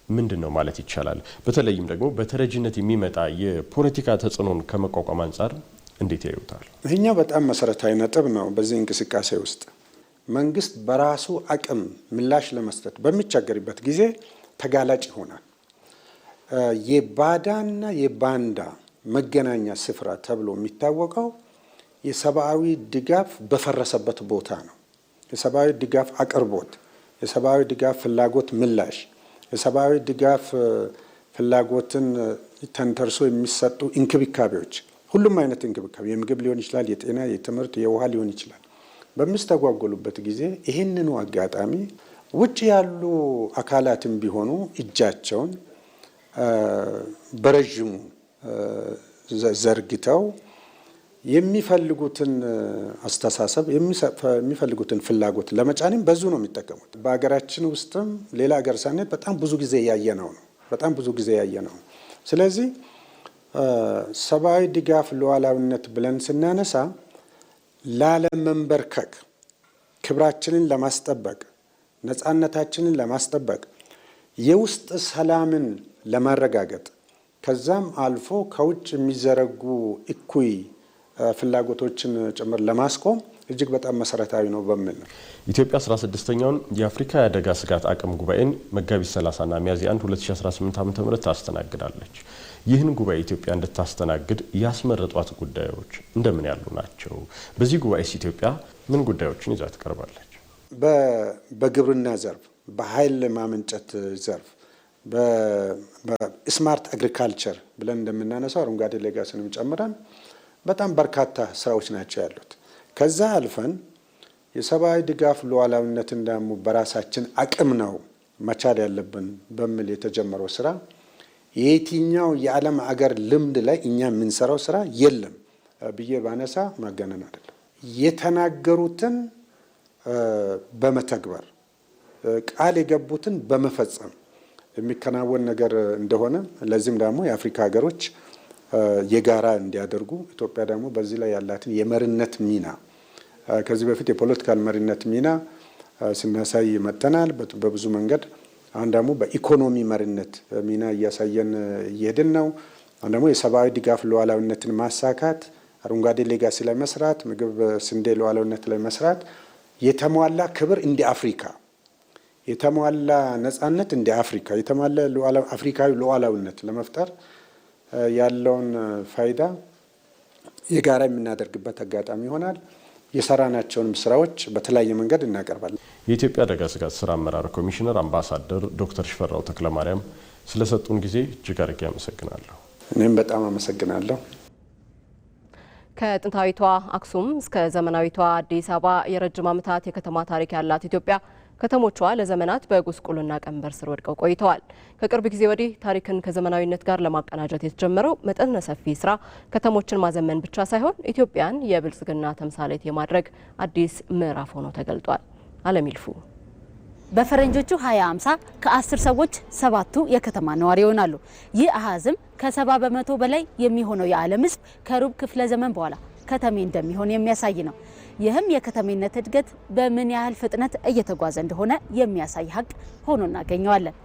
ምንድን ነው ማለት ይቻላል? በተለይም ደግሞ በተረጂነት የሚመጣ የፖለቲካ ተጽዕኖን ከመቋቋም አንጻር እንዴት ያዩታል? ይህኛው በጣም መሰረታዊ ነጥብ ነው። በዚህ እንቅስቃሴ ውስጥ መንግስት በራሱ አቅም ምላሽ ለመስጠት በሚቸገርበት ጊዜ ተጋላጭ ይሆናል። የባዳና የባንዳ መገናኛ ስፍራ ተብሎ የሚታወቀው የሰብአዊ ድጋፍ በፈረሰበት ቦታ ነው። የሰብአዊ ድጋፍ አቅርቦት፣ የሰብአዊ ድጋፍ ፍላጎት ምላሽ፣ የሰብአዊ ድጋፍ ፍላጎትን ተንተርሶ የሚሰጡ እንክብካቤዎች፣ ሁሉም አይነት እንክብካቤ የምግብ ሊሆን ይችላል፣ የጤና፣ የትምህርት፣ የውሃ ሊሆን ይችላል። በሚስተጓጎሉበት ጊዜ ይህንኑ አጋጣሚ ውጭ ያሉ አካላትም ቢሆኑ እጃቸውን በረዥሙ ዘርግተው የሚፈልጉትን አስተሳሰብ የሚፈልጉትን ፍላጎት ለመጫንም በዙ ነው የሚጠቀሙት። በሀገራችን ውስጥም ሌላ ሀገር ሳንሄድ በጣም ብዙ ጊዜ ያየነው ነው። ስለዚህ ሰብአዊ ድጋፍ ሉዓላዊነት ብለን ስናነሳ ላለመንበርከክ፣ ክብራችንን ለማስጠበቅ፣ ነፃነታችንን ለማስጠበቅ፣ የውስጥ ሰላምን ለማረጋገጥ ከዛም አልፎ ከውጭ የሚዘረጉ እኩይ ፍላጎቶችን ጭምር ለማስቆም እጅግ በጣም መሰረታዊ ነው በሚል ነው። ኢትዮጵያ 16ኛውን የአፍሪካ የአደጋ ስጋት አቅም ጉባኤን መጋቢት 30ና ሚያዝያ 1 2018 ዓ.ም ታስተናግዳለች። ይህን ጉባኤ ኢትዮጵያ እንድታስተናግድ ያስመረጧት ጉዳዮች እንደምን ያሉ ናቸው? በዚህ ጉባኤስ ኢትዮጵያ ምን ጉዳዮችን ይዛ ትቀርባለች? በግብርና ዘርፍ፣ በኃይል ማመንጨት ዘርፍ፣ በስማርት አግሪካልቸር ብለን እንደምናነሳው አረንጓዴ ሌጋሲንም ጨምረን በጣም በርካታ ስራዎች ናቸው ያሉት። ከዛ አልፈን የሰብአዊ ድጋፍ ሉዓላዊነትን ደግሞ በራሳችን አቅም ነው መቻል ያለብን በሚል የተጀመረው ስራ የየትኛው የዓለም አገር ልምድ ላይ እኛ የምንሰራው ስራ የለም ብዬ ባነሳ ማጋነን አይደለም። የተናገሩትን በመተግበር ቃል የገቡትን በመፈጸም የሚከናወን ነገር እንደሆነ ለዚህም ደግሞ የአፍሪካ ሀገሮች የጋራ እንዲያደርጉ ኢትዮጵያ ደግሞ በዚህ ላይ ያላትን የመሪነት ሚና ከዚህ በፊት የፖለቲካል መሪነት ሚና ስናሳይ መጥተናል በብዙ መንገድ። አሁን ደግሞ በኢኮኖሚ መሪነት ሚና እያሳየን እየሄድን ነው። አሁን ደግሞ የሰብአዊ ድጋፍ ሉዓላዊነትን ማሳካት፣ አረንጓዴ ሌጋሲ ላይ መስራት፣ ምግብ ስንዴ ሉዓላዊነት ላይ መስራት፣ የተሟላ ክብር እንደ አፍሪካ፣ የተሟላ ነጻነት እንደ አፍሪካ፣ የተሟላ አፍሪካዊ ሉዓላዊነት ለመፍጠር ያለውን ፋይዳ የጋራ የምናደርግበት አጋጣሚ ይሆናል። የሰራናቸውንም ስራዎች በተለያየ መንገድ እናቀርባለን። የኢትዮጵያ አደጋ ስጋት ስራ አመራር ኮሚሽነር አምባሳደር ዶክተር ሽፈራው ተክለማርያም ስለሰጡን ጊዜ እጅግ አድርጌ አመሰግናለሁ። እኔም በጣም አመሰግናለሁ። ከጥንታዊቷ አክሱም እስከ ዘመናዊቷ አዲስ አበባ የረጅም ዓመታት የከተማ ታሪክ ያላት ኢትዮጵያ ከተሞቿ ለዘመናት በጉስቁልና ቀንበር ስር ወድቀው ቆይተዋል። ከቅርብ ጊዜ ወዲህ ታሪክን ከዘመናዊነት ጋር ለማቀናጀት የተጀመረው መጠነ ሰፊ ስራ ከተሞችን ማዘመን ብቻ ሳይሆን ኢትዮጵያን የብልጽግና ተምሳሌት የማድረግ አዲስ ምዕራፍ ሆኖ ተገልጧል። አለም ይልፉ በፈረንጆቹ 2050 ከ10 ሰዎች 7ቱ የከተማ ነዋሪ ይሆናሉ። ይህ አሃዝም ከ70 በመቶ በላይ የሚሆነው የዓለም ሕዝብ ከሩብ ክፍለ ዘመን በኋላ ከተሜ እንደሚሆን የሚያሳይ ነው። ይህም የከተሜነት እድገት በምን ያህል ፍጥነት እየተጓዘ እንደሆነ የሚያሳይ ሀቅ ሆኖ እናገኘዋለን።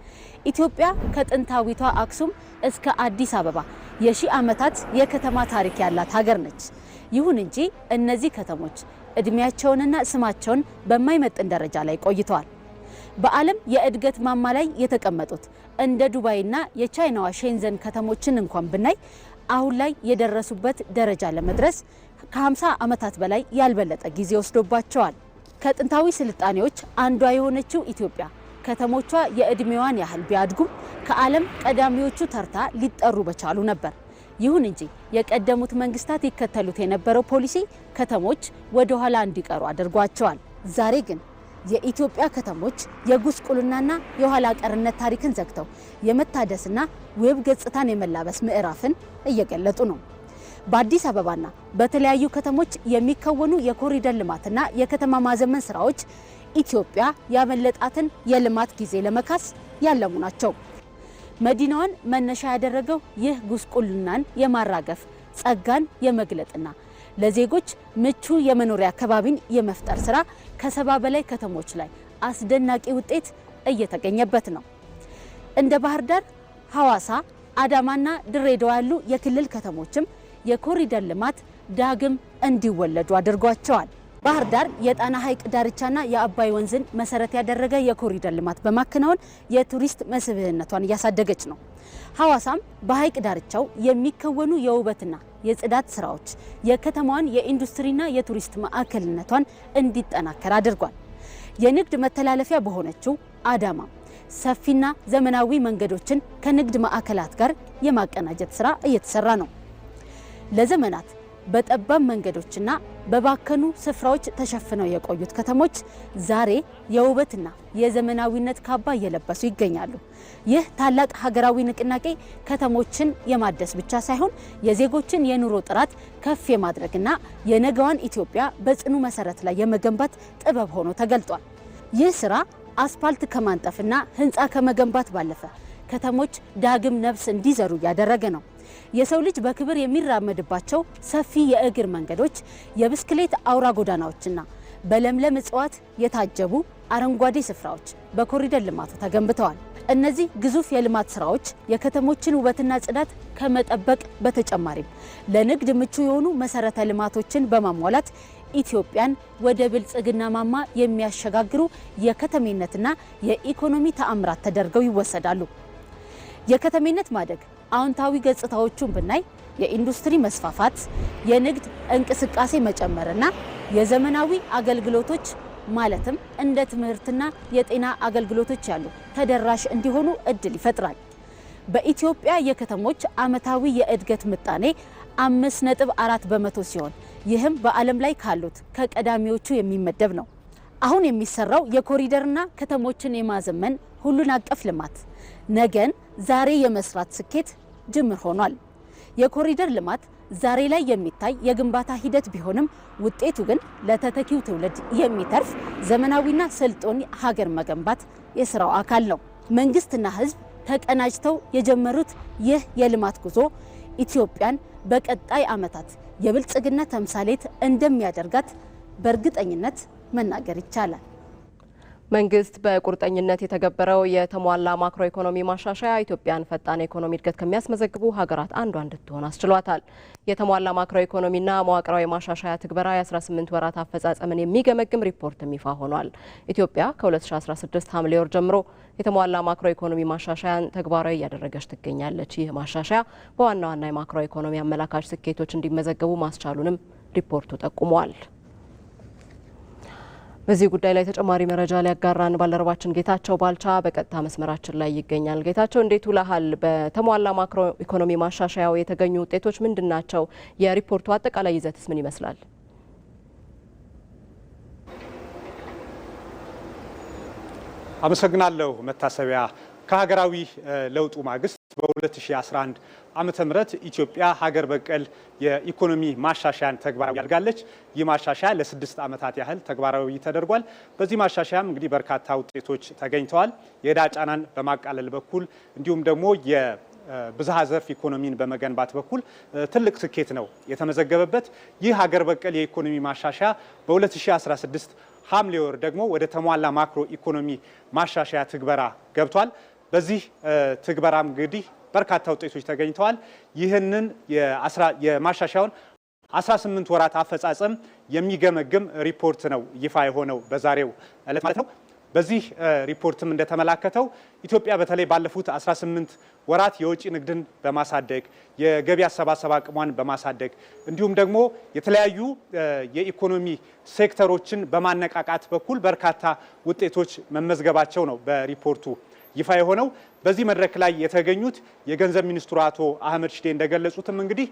ኢትዮጵያ ከጥንታዊቷ አክሱም እስከ አዲስ አበባ የሺህ ዓመታት የከተማ ታሪክ ያላት ሀገር ነች። ይሁን እንጂ እነዚህ ከተሞች እድሜያቸውንና ስማቸውን በማይመጥን ደረጃ ላይ ቆይተዋል። በዓለም የእድገት ማማ ላይ የተቀመጡት እንደ ዱባይና የቻይናዋ ሼንዘን ከተሞችን እንኳን ብናይ አሁን ላይ የደረሱበት ደረጃ ለመድረስ ከ50 ዓመታት በላይ ያልበለጠ ጊዜ ወስዶባቸዋል። ከጥንታዊ ስልጣኔዎች አንዷ የሆነችው ኢትዮጵያ ከተሞቿ የእድሜዋን ያህል ቢያድጉም ከዓለም ቀዳሚዎቹ ተርታ ሊጠሩ በቻሉ ነበር። ይሁን እንጂ የቀደሙት መንግስታት ይከተሉት የነበረው ፖሊሲ ከተሞች ወደ ኋላ እንዲቀሩ አድርጓቸዋል። ዛሬ ግን የኢትዮጵያ ከተሞች የጉስቁልናና የኋላ ቀርነት ታሪክን ዘግተው የመታደስና ውብ ገጽታን የመላበስ ምዕራፍን እየገለጡ ነው። በአዲስ አበባና በተለያዩ ከተሞች የሚከወኑ የኮሪደር ልማትና የከተማ ማዘመን ስራዎች ኢትዮጵያ ያመለጣትን የልማት ጊዜ ለመካስ ያለሙ ናቸው። መዲናዋን መነሻ ያደረገው ይህ ጉስቁልናን የማራገፍ ጸጋን የመግለጥና ለዜጎች ምቹ የመኖሪያ አካባቢን የመፍጠር ስራ ከ70 በላይ ከተሞች ላይ አስደናቂ ውጤት እየተገኘበት ነው። እንደ ባህር ዳር፣ ሐዋሳ፣ አዳማና ድሬዳዋ ያሉ የክልል ከተሞችም የኮሪደር ልማት ዳግም እንዲወለዱ አድርጓቸዋል። ባህር ዳር የጣና ሐይቅ ዳርቻና የአባይ ወንዝን መሰረት ያደረገ የኮሪደር ልማት በማከናወን የቱሪስት መስህብነቷን እያሳደገች ነው። ሐዋሳም በሐይቅ ዳርቻው የሚከወኑ የውበትና የጽዳት ስራዎች የከተማዋን የኢንዱስትሪና የቱሪስት ማዕከልነቷን እንዲጠናከር አድርጓል። የንግድ መተላለፊያ በሆነችው አዳማ ሰፊና ዘመናዊ መንገዶችን ከንግድ ማዕከላት ጋር የማቀናጀት ስራ እየተሰራ ነው። ለዘመናት በጠባብ መንገዶችና በባከኑ ስፍራዎች ተሸፍነው የቆዩት ከተሞች ዛሬ የውበትና የዘመናዊነት ካባ እየለበሱ ይገኛሉ። ይህ ታላቅ ሀገራዊ ንቅናቄ ከተሞችን የማደስ ብቻ ሳይሆን የዜጎችን የኑሮ ጥራት ከፍ የማድረግና የነገዋን ኢትዮጵያ በጽኑ መሰረት ላይ የመገንባት ጥበብ ሆኖ ተገልጧል። ይህ ስራ አስፓልት ከማንጠፍና ህንፃ ከመገንባት ባለፈ ከተሞች ዳግም ነፍስ እንዲዘሩ እያደረገ ነው። የሰው ልጅ በክብር የሚራመድባቸው ሰፊ የእግር መንገዶች፣ የብስክሌት አውራ ጎዳናዎችና በለምለም እጽዋት የታጀቡ አረንጓዴ ስፍራዎች በኮሪደር ልማቱ ተገንብተዋል። እነዚህ ግዙፍ የልማት ስራዎች የከተሞችን ውበትና ጽዳት ከመጠበቅ በተጨማሪም ለንግድ ምቹ የሆኑ መሰረተ ልማቶችን በማሟላት ኢትዮጵያን ወደ ብልጽግና ማማ የሚያሸጋግሩ የከተሜነትና የኢኮኖሚ ተአምራት ተደርገው ይወሰዳሉ። የከተሜነት ማደግ አዎንታዊ ገጽታዎቹን ብናይ የኢንዱስትሪ መስፋፋት፣ የንግድ እንቅስቃሴ መጨመርና የዘመናዊ አገልግሎቶች ማለትም እንደ ትምህርትና የጤና አገልግሎቶች ያሉ ተደራሽ እንዲሆኑ እድል ይፈጥራል። በኢትዮጵያ የከተሞች ዓመታዊ የእድገት ምጣኔ 5.4 በመቶ ሲሆን ይህም በዓለም ላይ ካሉት ከቀዳሚዎቹ የሚመደብ ነው። አሁን የሚሰራው የኮሪደርና ከተሞችን የማዘመን ሁሉን አቀፍ ልማት ነገን ዛሬ የመስራት ስኬት ጅምር ሆኗል። የኮሪደር ልማት ዛሬ ላይ የሚታይ የግንባታ ሂደት ቢሆንም ውጤቱ ግን ለተተኪው ትውልድ የሚተርፍ ዘመናዊና ስልጡን ሀገር መገንባት የስራው አካል ነው። መንግስትና ህዝብ ተቀናጅተው የጀመሩት ይህ የልማት ጉዞ ኢትዮጵያን በቀጣይ ዓመታት የብልጽግና ተምሳሌት እንደሚያደርጋት በእርግጠኝነት መናገር ይቻላል። መንግስት በቁርጠኝነት የተገበረው የተሟላ ማክሮ ኢኮኖሚ ማሻሻያ ኢትዮጵያን ፈጣን ኢኮኖሚ እድገት ከሚያስመዘግቡ ሀገራት አንዷ እንድትሆን አስችሏታል። የተሟላ ማክሮ ኢኮኖሚና መዋቅራዊ ማሻሻያ ትግበራ የ18 ወራት አፈጻጸምን የሚገመግም ሪፖርትም ይፋ ሆኗል። ኢትዮጵያ ከ2016 ሐምሌ ወር ጀምሮ የተሟላ ማክሮ ኢኮኖሚ ማሻሻያን ተግባራዊ እያደረገች ትገኛለች። ይህ ማሻሻያ በዋና ዋና የማክሮ ኢኮኖሚ አመላካች ስኬቶች እንዲመዘገቡ ማስቻሉንም ሪፖርቱ ጠቁሟል። በዚህ ጉዳይ ላይ ተጨማሪ መረጃ ሊያጋራን ባልደረባችን ጌታቸው ባልቻ በቀጥታ መስመራችን ላይ ይገኛል። ጌታቸው እንዴት ውለሃል? በተሟላ ማክሮ ኢኮኖሚ ማሻሻያው የተገኙ ውጤቶች ምንድናቸው? የሪፖርቱ አጠቃላይ ይዘትስ ምን ይመስላል? አመሰግናለሁ መታሰቢያ። ከሀገራዊ ለውጡ ማግስት በ2011 ዓመተ ምህረት ኢትዮጵያ ሀገር በቀል የኢኮኖሚ ማሻሻያን ተግባራዊ አድርጋለች። ይህ ማሻሻያ ለ6 ዓመታት ያህል ተግባራዊ ተደርጓል። በዚህ ማሻሻያም እንግዲህ በርካታ ውጤቶች ተገኝተዋል። የዕዳ ጫናን በማቃለል በኩል እንዲሁም ደግሞ የብዝሃ ዘርፍ ኢኮኖሚን በመገንባት በኩል ትልቅ ስኬት ነው የተመዘገበበት። ይህ ሀገር በቀል የኢኮኖሚ ማሻሻያ በ2016 ሐምሌ ወር ደግሞ ወደ ተሟላ ማክሮ ኢኮኖሚ ማሻሻያ ትግበራ ገብቷል። በዚህ ትግበራም እንግዲህ በርካታ ውጤቶች ተገኝተዋል። ይህንን የማሻሻያውን 18 ወራት አፈጻጸም የሚገመግም ሪፖርት ነው ይፋ የሆነው በዛሬው ዕለት ማለት ነው። በዚህ ሪፖርትም እንደተመላከተው ኢትዮጵያ በተለይ ባለፉት 18 ወራት የውጭ ንግድን በማሳደግ የገቢ አሰባሰብ አቅሟን በማሳደግ እንዲሁም ደግሞ የተለያዩ የኢኮኖሚ ሴክተሮችን በማነቃቃት በኩል በርካታ ውጤቶች መመዝገባቸው ነው በሪፖርቱ ይፋ የሆነው። በዚህ መድረክ ላይ የተገኙት የገንዘብ ሚኒስትሩ አቶ አህመድ ሺዴ እንደገለጹትም እንግዲህ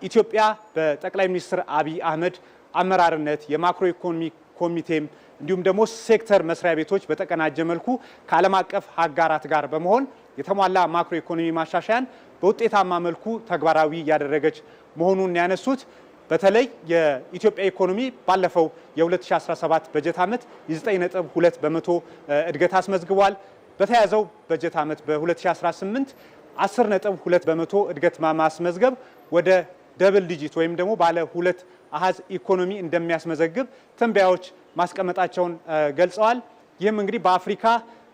ኢትዮጵያ በጠቅላይ ሚኒስትር አብይ አህመድ አመራርነት የማክሮ ኢኮኖሚ ኮሚቴም እንዲሁም ደግሞ ሴክተር መስሪያ ቤቶች በተቀናጀ መልኩ ከዓለም አቀፍ አጋራት ጋር በመሆን የተሟላ ማክሮ ኢኮኖሚ ማሻሻያን በውጤታማ መልኩ ተግባራዊ እያደረገች መሆኑን ያነሱት በተለይ የኢትዮጵያ ኢኮኖሚ ባለፈው የ2017 በጀት ዓመት የ9.2 በመቶ እድገት አስመዝግቧል። በተያዘው በጀት ዓመት በ2018 10.2 በመቶ እድገት ማስመዝገብ ወደ ደብል ዲጂት ወይም ደግሞ ባለ ሁለት አሃዝ ኢኮኖሚ እንደሚያስመዘግብ ትንበያዎች ማስቀመጣቸውን ገልጸዋል። ይህም እንግዲህ በአፍሪካ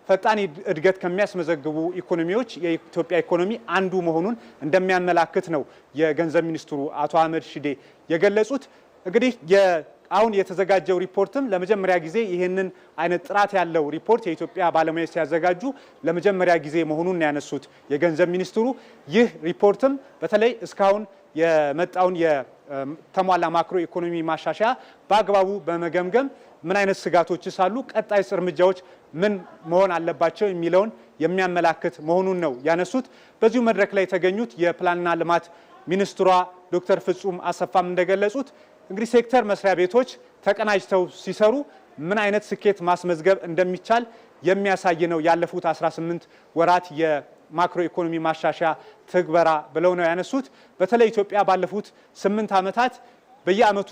ፈጣን እድገት ከሚያስመዘግቡ ኢኮኖሚዎች የኢትዮጵያ ኢኮኖሚ አንዱ መሆኑን እንደሚያመላክት ነው የገንዘብ ሚኒስትሩ አቶ አህመድ ሺዴ የገለጹት። እንግዲህ አሁን የተዘጋጀው ሪፖርትም ለመጀመሪያ ጊዜ ይህንን አይነት ጥራት ያለው ሪፖርት የኢትዮጵያ ባለሙያዎች ሲያዘጋጁ ለመጀመሪያ ጊዜ መሆኑን ያነሱት የገንዘብ ሚኒስትሩ ይህ ሪፖርትም በተለይ እስካሁን የመጣውን የተሟላ ማክሮ ኢኮኖሚ ማሻሻያ በአግባቡ በመገምገም ምን አይነት ስጋቶችስ አሉ፣ ቀጣይስ እርምጃዎች ምን መሆን አለባቸው የሚለውን የሚያመላክት መሆኑን ነው ያነሱት። በዚሁ መድረክ ላይ የተገኙት የፕላንና ልማት ሚኒስትሯ ዶክተር ፍጹም አሰፋም እንደገለጹት እንግዲህ ሴክተር መስሪያ ቤቶች ተቀናጅተው ሲሰሩ ምን አይነት ስኬት ማስመዝገብ እንደሚቻል የሚያሳይ ነው ያለፉት 18 ወራት የማክሮ ኢኮኖሚ ማሻሻያ ትግበራ ብለው ነው ያነሱት። በተለይ ኢትዮጵያ ባለፉት 8 ዓመታት በየዓመቱ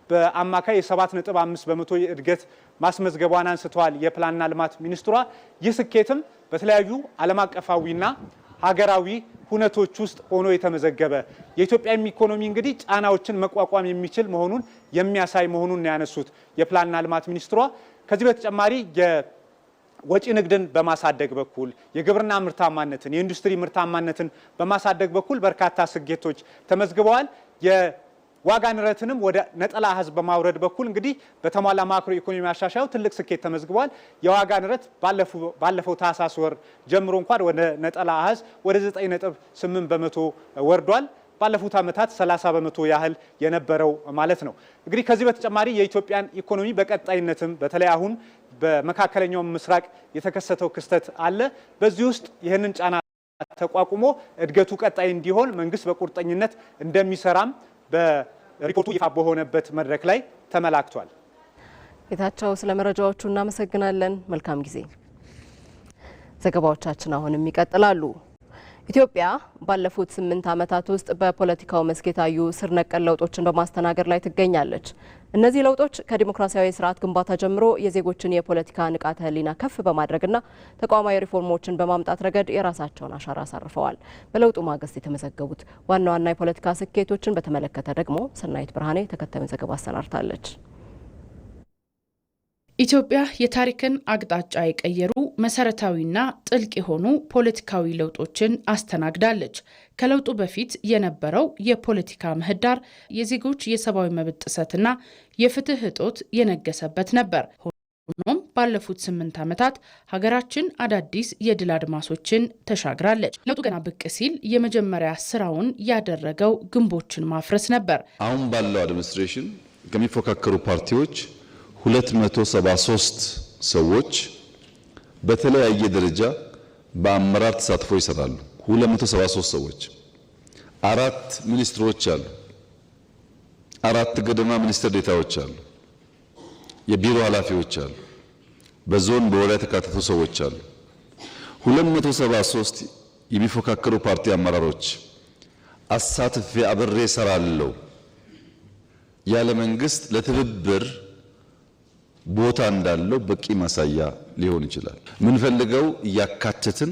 በአማካይ የ7.5 በመቶ እድገት ማስመዝገቧን አንስተዋል የፕላንና ልማት ሚኒስትሯ። ይህ ስኬትም በተለያዩ ዓለም አቀፋዊና ሀገራዊ ሁነቶች ውስጥ ሆኖ የተመዘገበ የኢትዮጵያ ኢኮኖሚ እንግዲህ ጫናዎችን መቋቋም የሚችል መሆኑን የሚያሳይ መሆኑን ያነሱት የፕላንና ልማት ሚኒስትሯ። ከዚህ በተጨማሪ ወጪ ንግድን በማሳደግ በኩል የግብርና ምርታማነትን የኢንዱስትሪ ምርታማነትን በማሳደግ በኩል በርካታ ስኬቶች ተመዝግበዋል። የዋጋ ንረትንም ወደ ነጠላ አሃዝ በማውረድ በኩል እንግዲህ በተሟላ ማክሮ ኢኮኖሚ ማሻሻያው ትልቅ ስኬት ተመዝግበዋል። የዋጋ ንረት ባለፈው ታህሳስ ወር ጀምሮ እንኳን ወደ ነጠላ አሃዝ ወደ 9.8 በመቶ ወርዷል። ባለፉት ዓመታት 30 በመቶ ያህል የነበረው ማለት ነው። እንግዲህ ከዚህ በተጨማሪ የኢትዮጵያን ኢኮኖሚ በቀጣይነትም በተለይ አሁን በመካከለኛው ምስራቅ የተከሰተው ክስተት አለ። በዚህ ውስጥ ይህንን ጫና ተቋቁሞ እድገቱ ቀጣይ እንዲሆን መንግስት በቁርጠኝነት እንደሚሰራም በሪፖርቱ ይፋ በሆነበት መድረክ ላይ ተመላክቷል። ጌታቸው፣ ስለ መረጃዎቹ እናመሰግናለን። መልካም ጊዜ። ዘገባዎቻችን አሁንም ይቀጥላሉ። ኢትዮጵያ ባለፉት 8 ዓመታት ውስጥ በፖለቲካው መስክ የታዩ ስር ነቀል ለውጦችን በማስተናገድ ላይ ትገኛለች። እነዚህ ለውጦች ከዲሞክራሲያዊ ስርዓት ግንባታ ጀምሮ የዜጎችን የፖለቲካ ንቃተ ህሊና ከፍ በማድረግና ተቋማዊ ሪፎርሞችን በማምጣት ረገድ የራሳቸውን አሻራ አሳርፈዋል። በለውጡ ማግስት የተመዘገቡት ዋና ዋና የፖለቲካ ስኬቶችን በተመለከተ ደግሞ ሰናይት ብርሃኔ ተከታዩን ዘገባ አሰናድታለች። ኢትዮጵያ የታሪክን አቅጣጫ የቀየሩ መሰረታዊና ጥልቅ የሆኑ ፖለቲካዊ ለውጦችን አስተናግዳለች። ከለውጡ በፊት የነበረው የፖለቲካ ምህዳር የዜጎች የሰብአዊ መብት ጥሰትና የፍትህ እጦት የነገሰበት ነበር። ሆኖም ባለፉት 8 ዓመታት ሀገራችን አዳዲስ የድል አድማሶችን ተሻግራለች። ለውጡ ገና ብቅ ሲል የመጀመሪያ ስራውን ያደረገው ግንቦችን ማፍረስ ነበር። አሁን ባለው አድሚኒስትሬሽን ከሚፎካከሩ ፓርቲዎች 273 ሰዎች በተለያየ ደረጃ በአመራር ተሳትፎ ይሰራሉ። 273 ሰዎች፣ 4 ሚኒስትሮች አሉ፣ 4 ገደማ ሚኒስትር ዴታዎች አሉ፣ የቢሮ ኃላፊዎች አሉ፣ በዞን በወረዳ የተካተቱ ሰዎች አሉ። 273 የሚፎካከሩ ፓርቲ አመራሮች አሳትፌ አብሬ እሰራለሁ ያለ መንግስት ለትብብር ቦታ እንዳለው በቂ ማሳያ ሊሆን ይችላል። ምን ፈልገው እያካተትን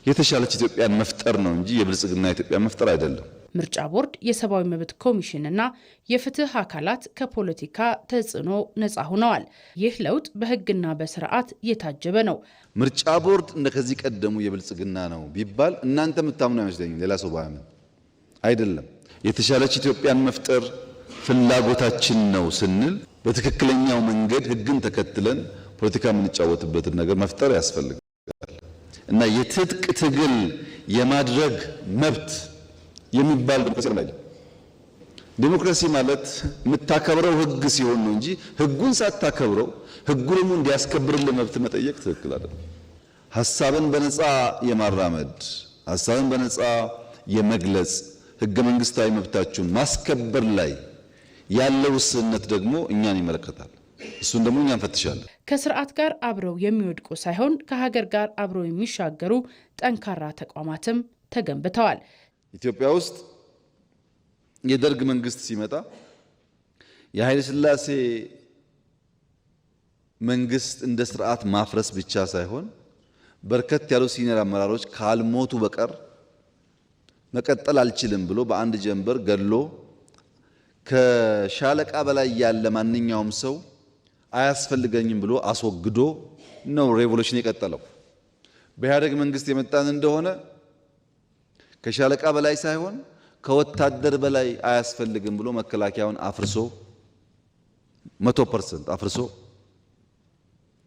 የተሻለች ኢትዮጵያን መፍጠር ነው እንጂ የብልጽግና ኢትዮጵያ መፍጠር አይደለም። ምርጫ ቦርድ፣ የሰብአዊ መብት ኮሚሽንና የፍትህ አካላት ከፖለቲካ ተጽዕኖ ነፃ ሆነዋል። ይህ ለውጥ በህግና በስርዓት የታጀበ ነው። ምርጫ ቦርድ እንደከዚህ ቀደሙ የብልጽግና ነው ቢባል እናንተ የምታምኑ አይመስለኝም። ሌላ ሰው ባያምን አይደለም። የተሻለች ኢትዮጵያን መፍጠር ፍላጎታችን ነው ስንል በትክክለኛው መንገድ ህግን ተከትለን ፖለቲካ የምንጫወትበትን ነገር መፍጠር ያስፈልጋል እና የትጥቅ ትግል የማድረግ መብት የሚባል ዲሞክራሲ ማለት የምታከብረው ህግ ሲሆን ነው እንጂ ህጉን ሳታከብረው ህጉ ደግሞ እንዲያስከብርልህ መብት መጠየቅ ትክክል አይደለም። ሐሳብን በነፃ የማራመድ ሐሳብን በነፃ የመግለጽ ህገ መንግስታዊ መብታችሁን ማስከበር ላይ ያለው ውስንነት ደግሞ እኛን ይመለከታል። እሱን ደግሞ እኛን ፈትሻለን። ከስርዓት ጋር አብረው የሚወድቁ ሳይሆን ከሀገር ጋር አብረው የሚሻገሩ ጠንካራ ተቋማትም ተገንብተዋል። ኢትዮጵያ ውስጥ የደርግ መንግስት ሲመጣ የኃይለ ሥላሴ መንግስት እንደ ስርዓት ማፍረስ ብቻ ሳይሆን በርከት ያሉ ሲኒየር አመራሮች ካልሞቱ በቀር መቀጠል አልችልም ብሎ በአንድ ጀንበር ገድሎ ከሻለቃ በላይ ያለ ማንኛውም ሰው አያስፈልገኝም ብሎ አስወግዶ ነው ሬቮሉሽን የቀጠለው። በኢህአደግ መንግስት የመጣን እንደሆነ ከሻለቃ በላይ ሳይሆን ከወታደር በላይ አያስፈልግም ብሎ መከላከያውን አፍርሶ 100% አፍርሶ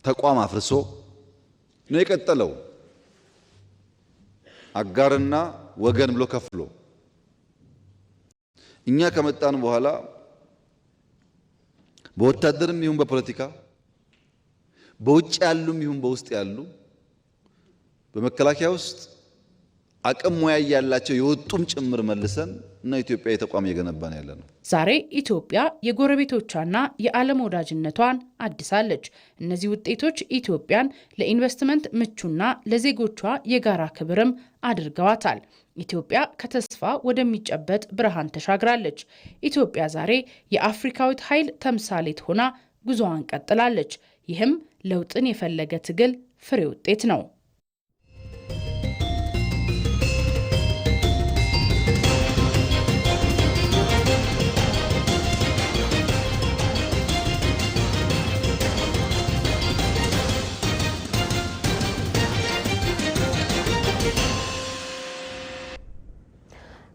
ተቋም አፍርሶ ነው የቀጠለው። አጋርና ወገን ብሎ ከፍሎ እኛ ከመጣን በኋላ በወታደርም ይሁን በፖለቲካ በውጭ ያሉም ይሁን በውስጥ ያሉ በመከላከያ ውስጥ አቅም ሙያ ያላቸው የወጡም ጭምር መልሰን እና ኢትዮጵያ የተቋም እየገነባን ያለ ነው። ዛሬ ኢትዮጵያ የጎረቤቶቿና የዓለም ወዳጅነቷን አድሳለች። እነዚህ ውጤቶች ኢትዮጵያን ለኢንቨስትመንት ምቹና ለዜጎቿ የጋራ ክብርም አድርገዋታል። ኢትዮጵያ ከተስፋ ወደሚጨበጥ ብርሃን ተሻግራለች። ኢትዮጵያ ዛሬ የአፍሪካዊት ኃይል ተምሳሌት ሆና ጉዞዋን ቀጥላለች። ይህም ለውጥን የፈለገ ትግል ፍሬ ውጤት ነው።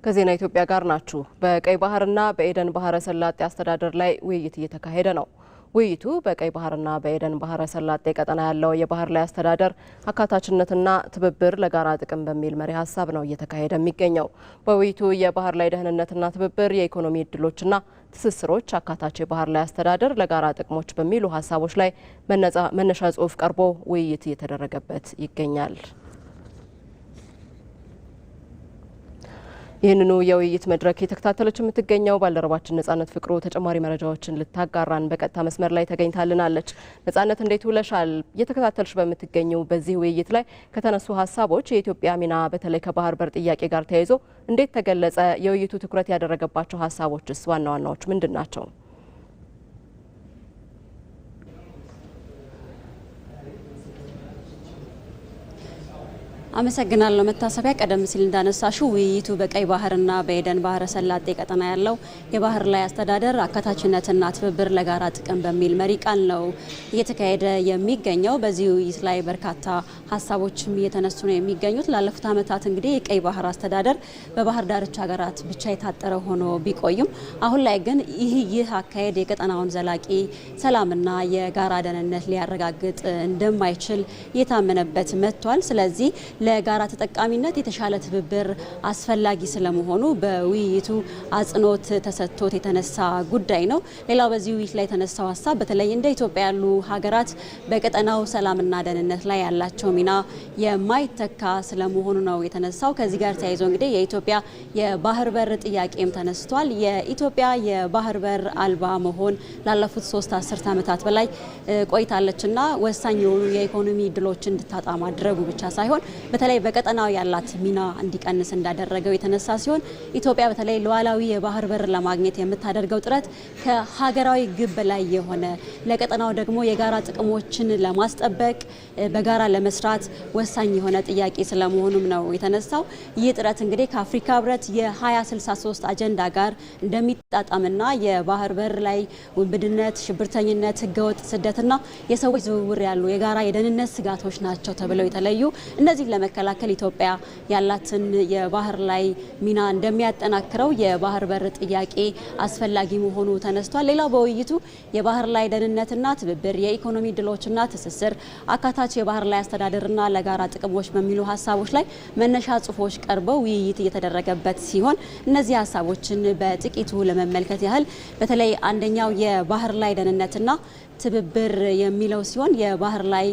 ከዜና ኢትዮጵያ ጋር ናችሁ። በቀይ ባህርና በኤደን ባህረ ሰላጤ አስተዳደር ላይ ውይይት እየተካሄደ ነው። ውይይቱ በቀይ ባህርና በኤደን ባህረ ሰላጤ ቀጠና ያለው የባህር ላይ አስተዳደር አካታችነትና ትብብር ለጋራ ጥቅም በሚል መሪ ሀሳብ ነው እየተካሄደ የሚገኘው። በውይይቱ የባህር ላይ ደህንነትና ትብብር፣ የኢኮኖሚ እድሎችና ትስስሮች፣ አካታች የባህር ላይ አስተዳደር ለጋራ ጥቅሞች በሚሉ ሀሳቦች ላይ መነሻ ጽሑፍ ቀርቦ ውይይት እየተደረገበት ይገኛል። ይህንኑ የውይይት መድረክ የተከታተለች የምትገኘው ባልደረባችን ነጻነት ፍቅሩ ተጨማሪ መረጃዎችን ልታጋራን በቀጥታ መስመር ላይ ተገኝታልናለች። ነጻነት እንዴት ውለሻል? እየተከታተልሽ በምትገኘው በዚህ ውይይት ላይ ከተነሱ ሀሳቦች የኢትዮጵያ ሚና በተለይ ከባህር በር ጥያቄ ጋር ተያይዞ እንዴት ተገለጸ? የውይይቱ ትኩረት ያደረገባቸው ሀሳቦችስ ዋና ዋናዎች ምንድን ናቸው? አመሰግናለሁ መታሰቢያ። ቀደም ሲል እንዳነሳሽው ውይይቱ በቀይ ባህርና በኤደን ባህረ ሰላጤ ቀጠና ያለው የባህር ላይ አስተዳደር አካታችነትና ትብብር ለጋራ ጥቅም በሚል መሪ ቃል ነው እየተካሄደ የሚገኘው። በዚህ ውይይት ላይ በርካታ ሀሳቦችም እየተነሱ ነው የሚገኙት። ላለፉት ዓመታት እንግዲህ የቀይ ባህር አስተዳደር በባህር ዳርቻ ሀገራት ብቻ የታጠረ ሆኖ ቢቆይም አሁን ላይ ግን ይህ አካሄድ የቀጠናውን ዘላቂ ሰላምና የጋራ ደህንነት ሊያረጋግጥ እንደማይችል እየታመነበት መጥቷል። ስለዚህ ለጋራ ተጠቃሚነት የተሻለ ትብብር አስፈላጊ ስለመሆኑ በውይይቱ አጽንኦት ተሰጥቶት የተነሳ ጉዳይ ነው። ሌላው በዚህ ውይይት ላይ የተነሳው ሀሳብ በተለይ እንደ ኢትዮጵያ ያሉ ሀገራት በቀጠናው ሰላምና ደህንነት ላይ ያላቸው ሚና የማይተካ ስለመሆኑ ነው የተነሳው። ከዚህ ጋር ተያይዞ እንግዲህ የኢትዮጵያ የባህር በር ጥያቄም ተነስቷል። የኢትዮጵያ የባህር በር አልባ መሆን ላለፉት 3 አስርት ዓመታት በላይ ቆይታለችና ወሳኝ የሆኑ የኢኮኖሚ እድሎችን እንድታጣ ማድረጉ ብቻ ሳይሆን በተለይ በቀጠናው ያላት ሚና እንዲቀንስ እንዳደረገው የተነሳ ሲሆን ኢትዮጵያ በተለይ ሉዓላዊ የባህር በር ለማግኘት የምታደርገው ጥረት ከሀገራዊ ግብ በላይ የሆነ ለቀጠናው ደግሞ የጋራ ጥቅሞችን ለማስጠበቅ በጋራ ለመስራት ወሳኝ የሆነ ጥያቄ ስለመሆኑም ነው የተነሳው። ይህ ጥረት እንግዲህ ከአፍሪካ ህብረት የ2063 አጀንዳ ጋር እንደሚጣጣምና የባህር በር ላይ ውንብድነት፣ ሽብርተኝነት፣ ህገወጥ ስደትና የሰዎች ዝውውር ያሉ የጋራ የደህንነት ስጋቶች ናቸው ተብለው የተለዩ እነዚህ ለመከላከል ኢትዮጵያ ያላትን የባህር ላይ ሚና እንደሚያጠናክረው የባህር በር ጥያቄ አስፈላጊ መሆኑ ተነስቷል። ሌላው በውይይቱ የባህር ላይ ደህንነትና ትብብር፣ የኢኮኖሚ ድሎችና ትስስር፣ አካታች የባህር ላይ አስተዳደርና ለጋራ ጥቅሞች በሚሉ ሀሳቦች ላይ መነሻ ጽሑፎች ቀርበው ውይይት እየተደረገበት ሲሆን እነዚህ ሀሳቦችን በጥቂቱ ለመመልከት ያህል በተለይ አንደኛው የባህር ላይ ደህንነትና ትብብር የሚለው ሲሆን የባህር ላይ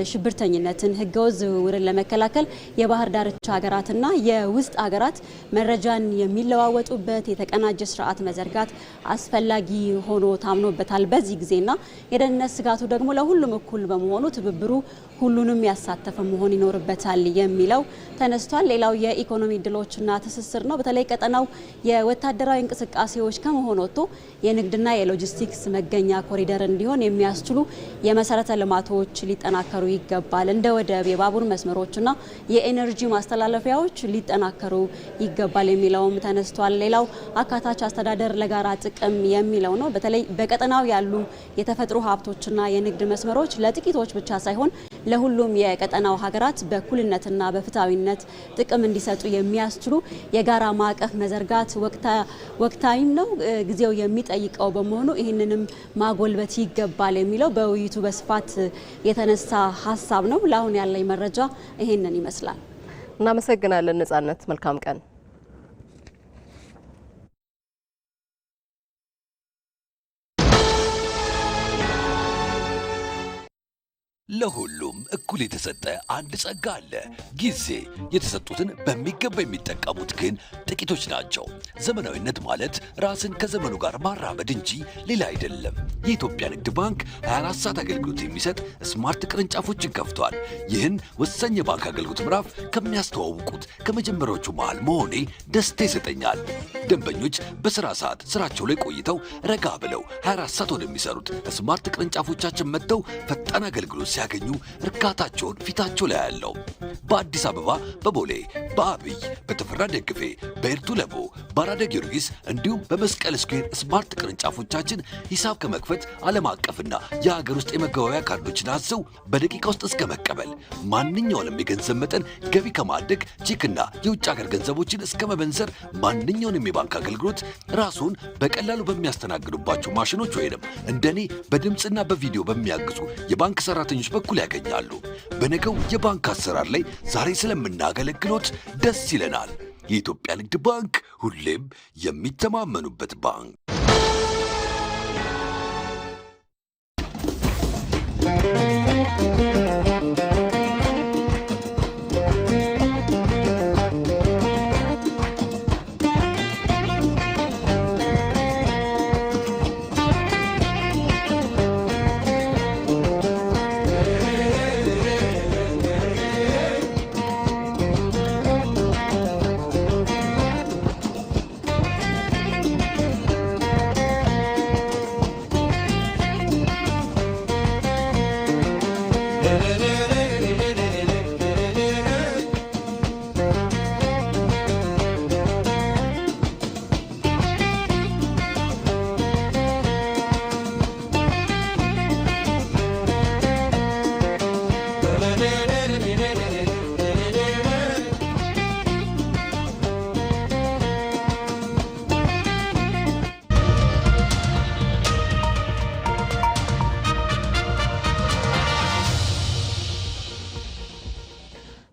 ሽብርተኝነትን፣ ህገወጥ ዝውውርን ለመከላከል የባህር ዳርቻ ሀገራትና የውስጥ ሀገራት መረጃን የሚለዋወጡበት የተቀናጀ ስርዓት መዘርጋት አስፈላጊ ሆኖ ታምኖበታል በዚህ ጊዜና የደህንነት ስጋቱ ደግሞ ለሁሉም እኩል በመሆኑ ትብብሩ ሁሉንም ያሳተፈ መሆን ይኖርበታል የሚለው ተነስቷል። ሌላው የኢኮኖሚ እድሎችና ትስስር ነው። በተለይ ቀጠናው የወታደራዊ እንቅስቃሴዎች ከመሆን ወጥቶ የንግድና የሎጂስቲክስ መገኛ ኮሪደር እንዲሆን የሚያስችሉ የመሰረተ ልማቶች ሊጠናከሩ ይገባል። እንደ ወደብ፣ የባቡር መስመሮችና የኤነርጂ ማስተላለፊያዎች ሊጠናከሩ ይገባል የሚለውም ተነስቷል። ሌላው አካታች አስተዳደር ለጋራ ጥቅም የሚለው ነው። በተለይ በቀጠናው ያሉ የተፈጥሮ ሀብቶችና የንግድ መስመሮች ለጥቂቶች ብቻ ሳይሆን ለሁሉም የቀጠናው ሀገራት በእኩልነትና በፍትሃዊነት ጥቅም እንዲሰጡ የሚያስችሉ የጋራ ማዕቀፍ መዘርጋት ወቅታዊም ነው፣ ጊዜው የሚጠይቀው በመሆኑ ይህንንም ማጎልበት ይገባል የሚለው በውይይቱ በስፋት የተነሳ ሀሳብ ነው። ለአሁን ያለኝ መረጃ ይሄንን ይመስላል። እናመሰግናለን ነጻነት። መልካም ቀን። ለሁሉም እኩል የተሰጠ አንድ ጸጋ አለ፣ ጊዜ። የተሰጡትን በሚገባ የሚጠቀሙት ግን ጥቂቶች ናቸው። ዘመናዊነት ማለት ራስን ከዘመኑ ጋር ማራመድ እንጂ ሌላ አይደለም። የኢትዮጵያ ንግድ ባንክ 24 ሰዓት አገልግሎት የሚሰጥ ስማርት ቅርንጫፎችን ከፍቷል። ይህን ወሳኝ የባንክ አገልግሎት ምዕራፍ ከሚያስተዋውቁት ከመጀመሪያዎቹ መሃል መሆኔ ደስታ ይሰጠኛል። ደንበኞች በስራ ሰዓት ስራቸው ላይ ቆይተው ረጋ ብለው 24 ሰዓት ወደሚሰሩት ስማርት ቅርንጫፎቻችን መጥተው ፈጣን አገልግሎት ሲያገኙ እርካታቸውን ፊታቸው ላይ ያለው በአዲስ አበባ በቦሌ በአብይ በተፈራ ደግፌ በኤርቱ ለቦ በአራዳ ጊዮርጊስ እንዲሁም በመስቀል ስኩዌር ስማርት ቅርንጫፎቻችን ሂሳብ ከመክፈት ዓለም አቀፍና የሀገር ውስጥ የመገበያያ ካርዶችን አዘው በደቂቃ ውስጥ እስከ መቀበል ማንኛውንም የገንዘብ መጠን ገቢ ከማድረግ ቼክና የውጭ ሀገር ገንዘቦችን እስከ መበንዘር ማንኛውንም የባንክ አገልግሎት ራሱን በቀላሉ በሚያስተናግዱባቸው ማሽኖች ወይንም እንደኔ በድምፅና በቪዲዮ በሚያግዙ የባንክ ሰራተኞች በኩል ያገኛሉ። በነገው የባንክ አሰራር ላይ ዛሬ ስለምናገለግሎት ደስ ይለናል። የኢትዮጵያ ንግድ ባንክ ሁሌም የሚተማመኑበት ባንክ።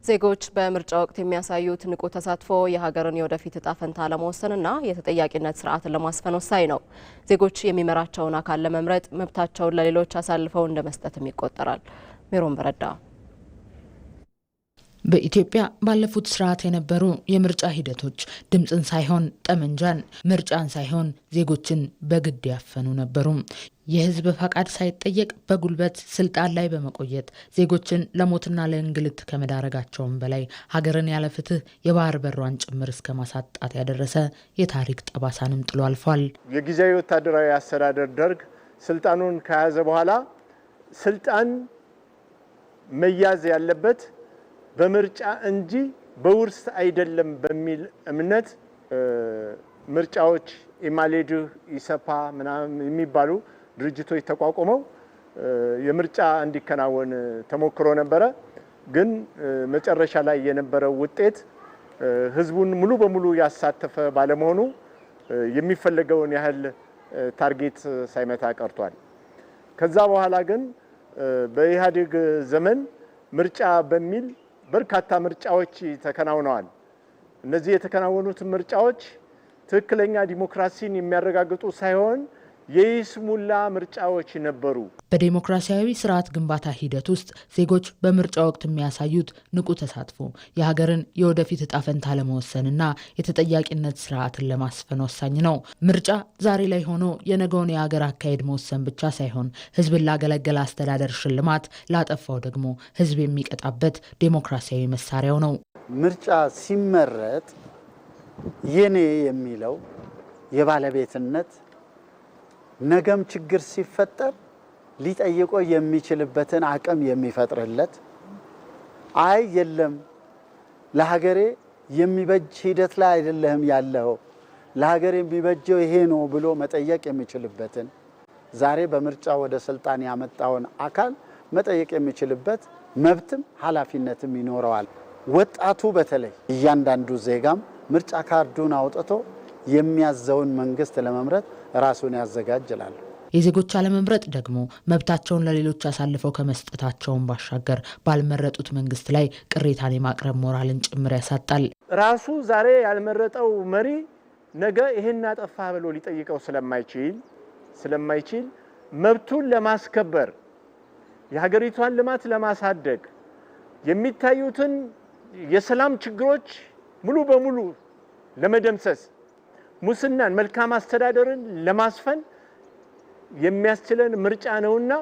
ዜጎች በምርጫ ወቅት የሚያሳዩት ንቁ ተሳትፎ የሀገርን የወደፊት እጣ ፈንታ ለመወሰንና የተጠያቂነት ስርዓትን ለማስፈን ወሳኝ ነው። ዜጎች የሚመራቸውን አካል ለመምረጥ መብታቸውን ለሌሎች አሳልፈው እንደ መስጠትም ይቆጠራል። ሜሮን በረዳ። በኢትዮጵያ ባለፉት ስርዓት የነበሩ የምርጫ ሂደቶች ድምፅን ሳይሆን ጠመንጃን፣ ምርጫን ሳይሆን ዜጎችን በግድ ያፈኑ ነበሩ። የህዝብ ፈቃድ ሳይጠየቅ በጉልበት ስልጣን ላይ በመቆየት ዜጎችን ለሞትና ለእንግልት ከመዳረጋቸውም በላይ ሀገርን ያለ ፍትህ የባህር በሯን ጭምር እስከ ማሳጣት ያደረሰ የታሪክ ጠባሳንም ጥሎ አልፏል። የጊዜያዊ ወታደራዊ አስተዳደር ደርግ ስልጣኑን ከያዘ በኋላ ስልጣን መያዝ ያለበት በምርጫ እንጂ በውርስ አይደለም በሚል እምነት ምርጫዎች ኢማሌድ፣ ኢሰፓ ምናምን የሚባሉ ድርጅቶች ተቋቁመው የምርጫ እንዲከናወን ተሞክሮ ነበረ። ግን መጨረሻ ላይ የነበረው ውጤት ህዝቡን ሙሉ በሙሉ ያሳተፈ ባለመሆኑ የሚፈለገውን ያህል ታርጌት ሳይመታ ቀርቷል። ከዛ በኋላ ግን በኢህአዴግ ዘመን ምርጫ በሚል በርካታ ምርጫዎች ተከናውነዋል። እነዚህ የተከናወኑት ምርጫዎች ትክክለኛ ዲሞክራሲን የሚያረጋግጡ ሳይሆን የይስሙላ ምርጫዎች ነበሩ። በዲሞክራሲያዊ ስርዓት ግንባታ ሂደት ውስጥ ዜጎች በምርጫ ወቅት የሚያሳዩት ንቁ ተሳትፎ የሀገርን የወደፊት እጣ ፈንታ ለመወሰንና የተጠያቂነት ስርዓትን ለማስፈን ወሳኝ ነው። ምርጫ ዛሬ ላይ ሆኖ የነገውን የሀገር አካሄድ መወሰን ብቻ ሳይሆን ህዝብን ላገለገለ አስተዳደር ሽልማት፣ ላጠፋው ደግሞ ህዝብ የሚቀጣበት ዴሞክራሲያዊ መሳሪያው ነው። ምርጫ ሲመረጥ የኔ የሚለው የባለቤትነት ነገም ችግር ሲፈጠር ሊጠይቆ የሚችልበትን አቅም የሚፈጥርለት፣ አይ የለም ለሀገሬ የሚበጅ ሂደት ላይ አይደለም ያለው ለሀገሬ የሚበጀው ይሄ ነው ብሎ መጠየቅ የሚችልበትን፣ ዛሬ በምርጫ ወደ ስልጣን ያመጣውን አካል መጠየቅ የሚችልበት መብትም ኃላፊነትም ይኖረዋል። ወጣቱ በተለይ እያንዳንዱ ዜጋም ምርጫ ካርዱን አውጥቶ የሚያዘውን መንግስት ለመምረጥ ራሱን ያዘጋጅላል። የዜጎች አለመምረጥ ደግሞ መብታቸውን ለሌሎች አሳልፈው ከመስጠታቸውን ባሻገር ባልመረጡት መንግስት ላይ ቅሬታን የማቅረብ ሞራልን ጭምር ያሳጣል። ራሱ ዛሬ ያልመረጠው መሪ ነገ ይሄን አጠፋ ብሎ ሊጠይቀው ስለማይችል መብቱን ለማስከበር የሀገሪቷን ልማት ለማሳደግ የሚታዩትን የሰላም ችግሮች ሙሉ በሙሉ ለመደምሰስ ሙስናን፣ መልካም አስተዳደርን ለማስፈን የሚያስችለን ምርጫ ነውና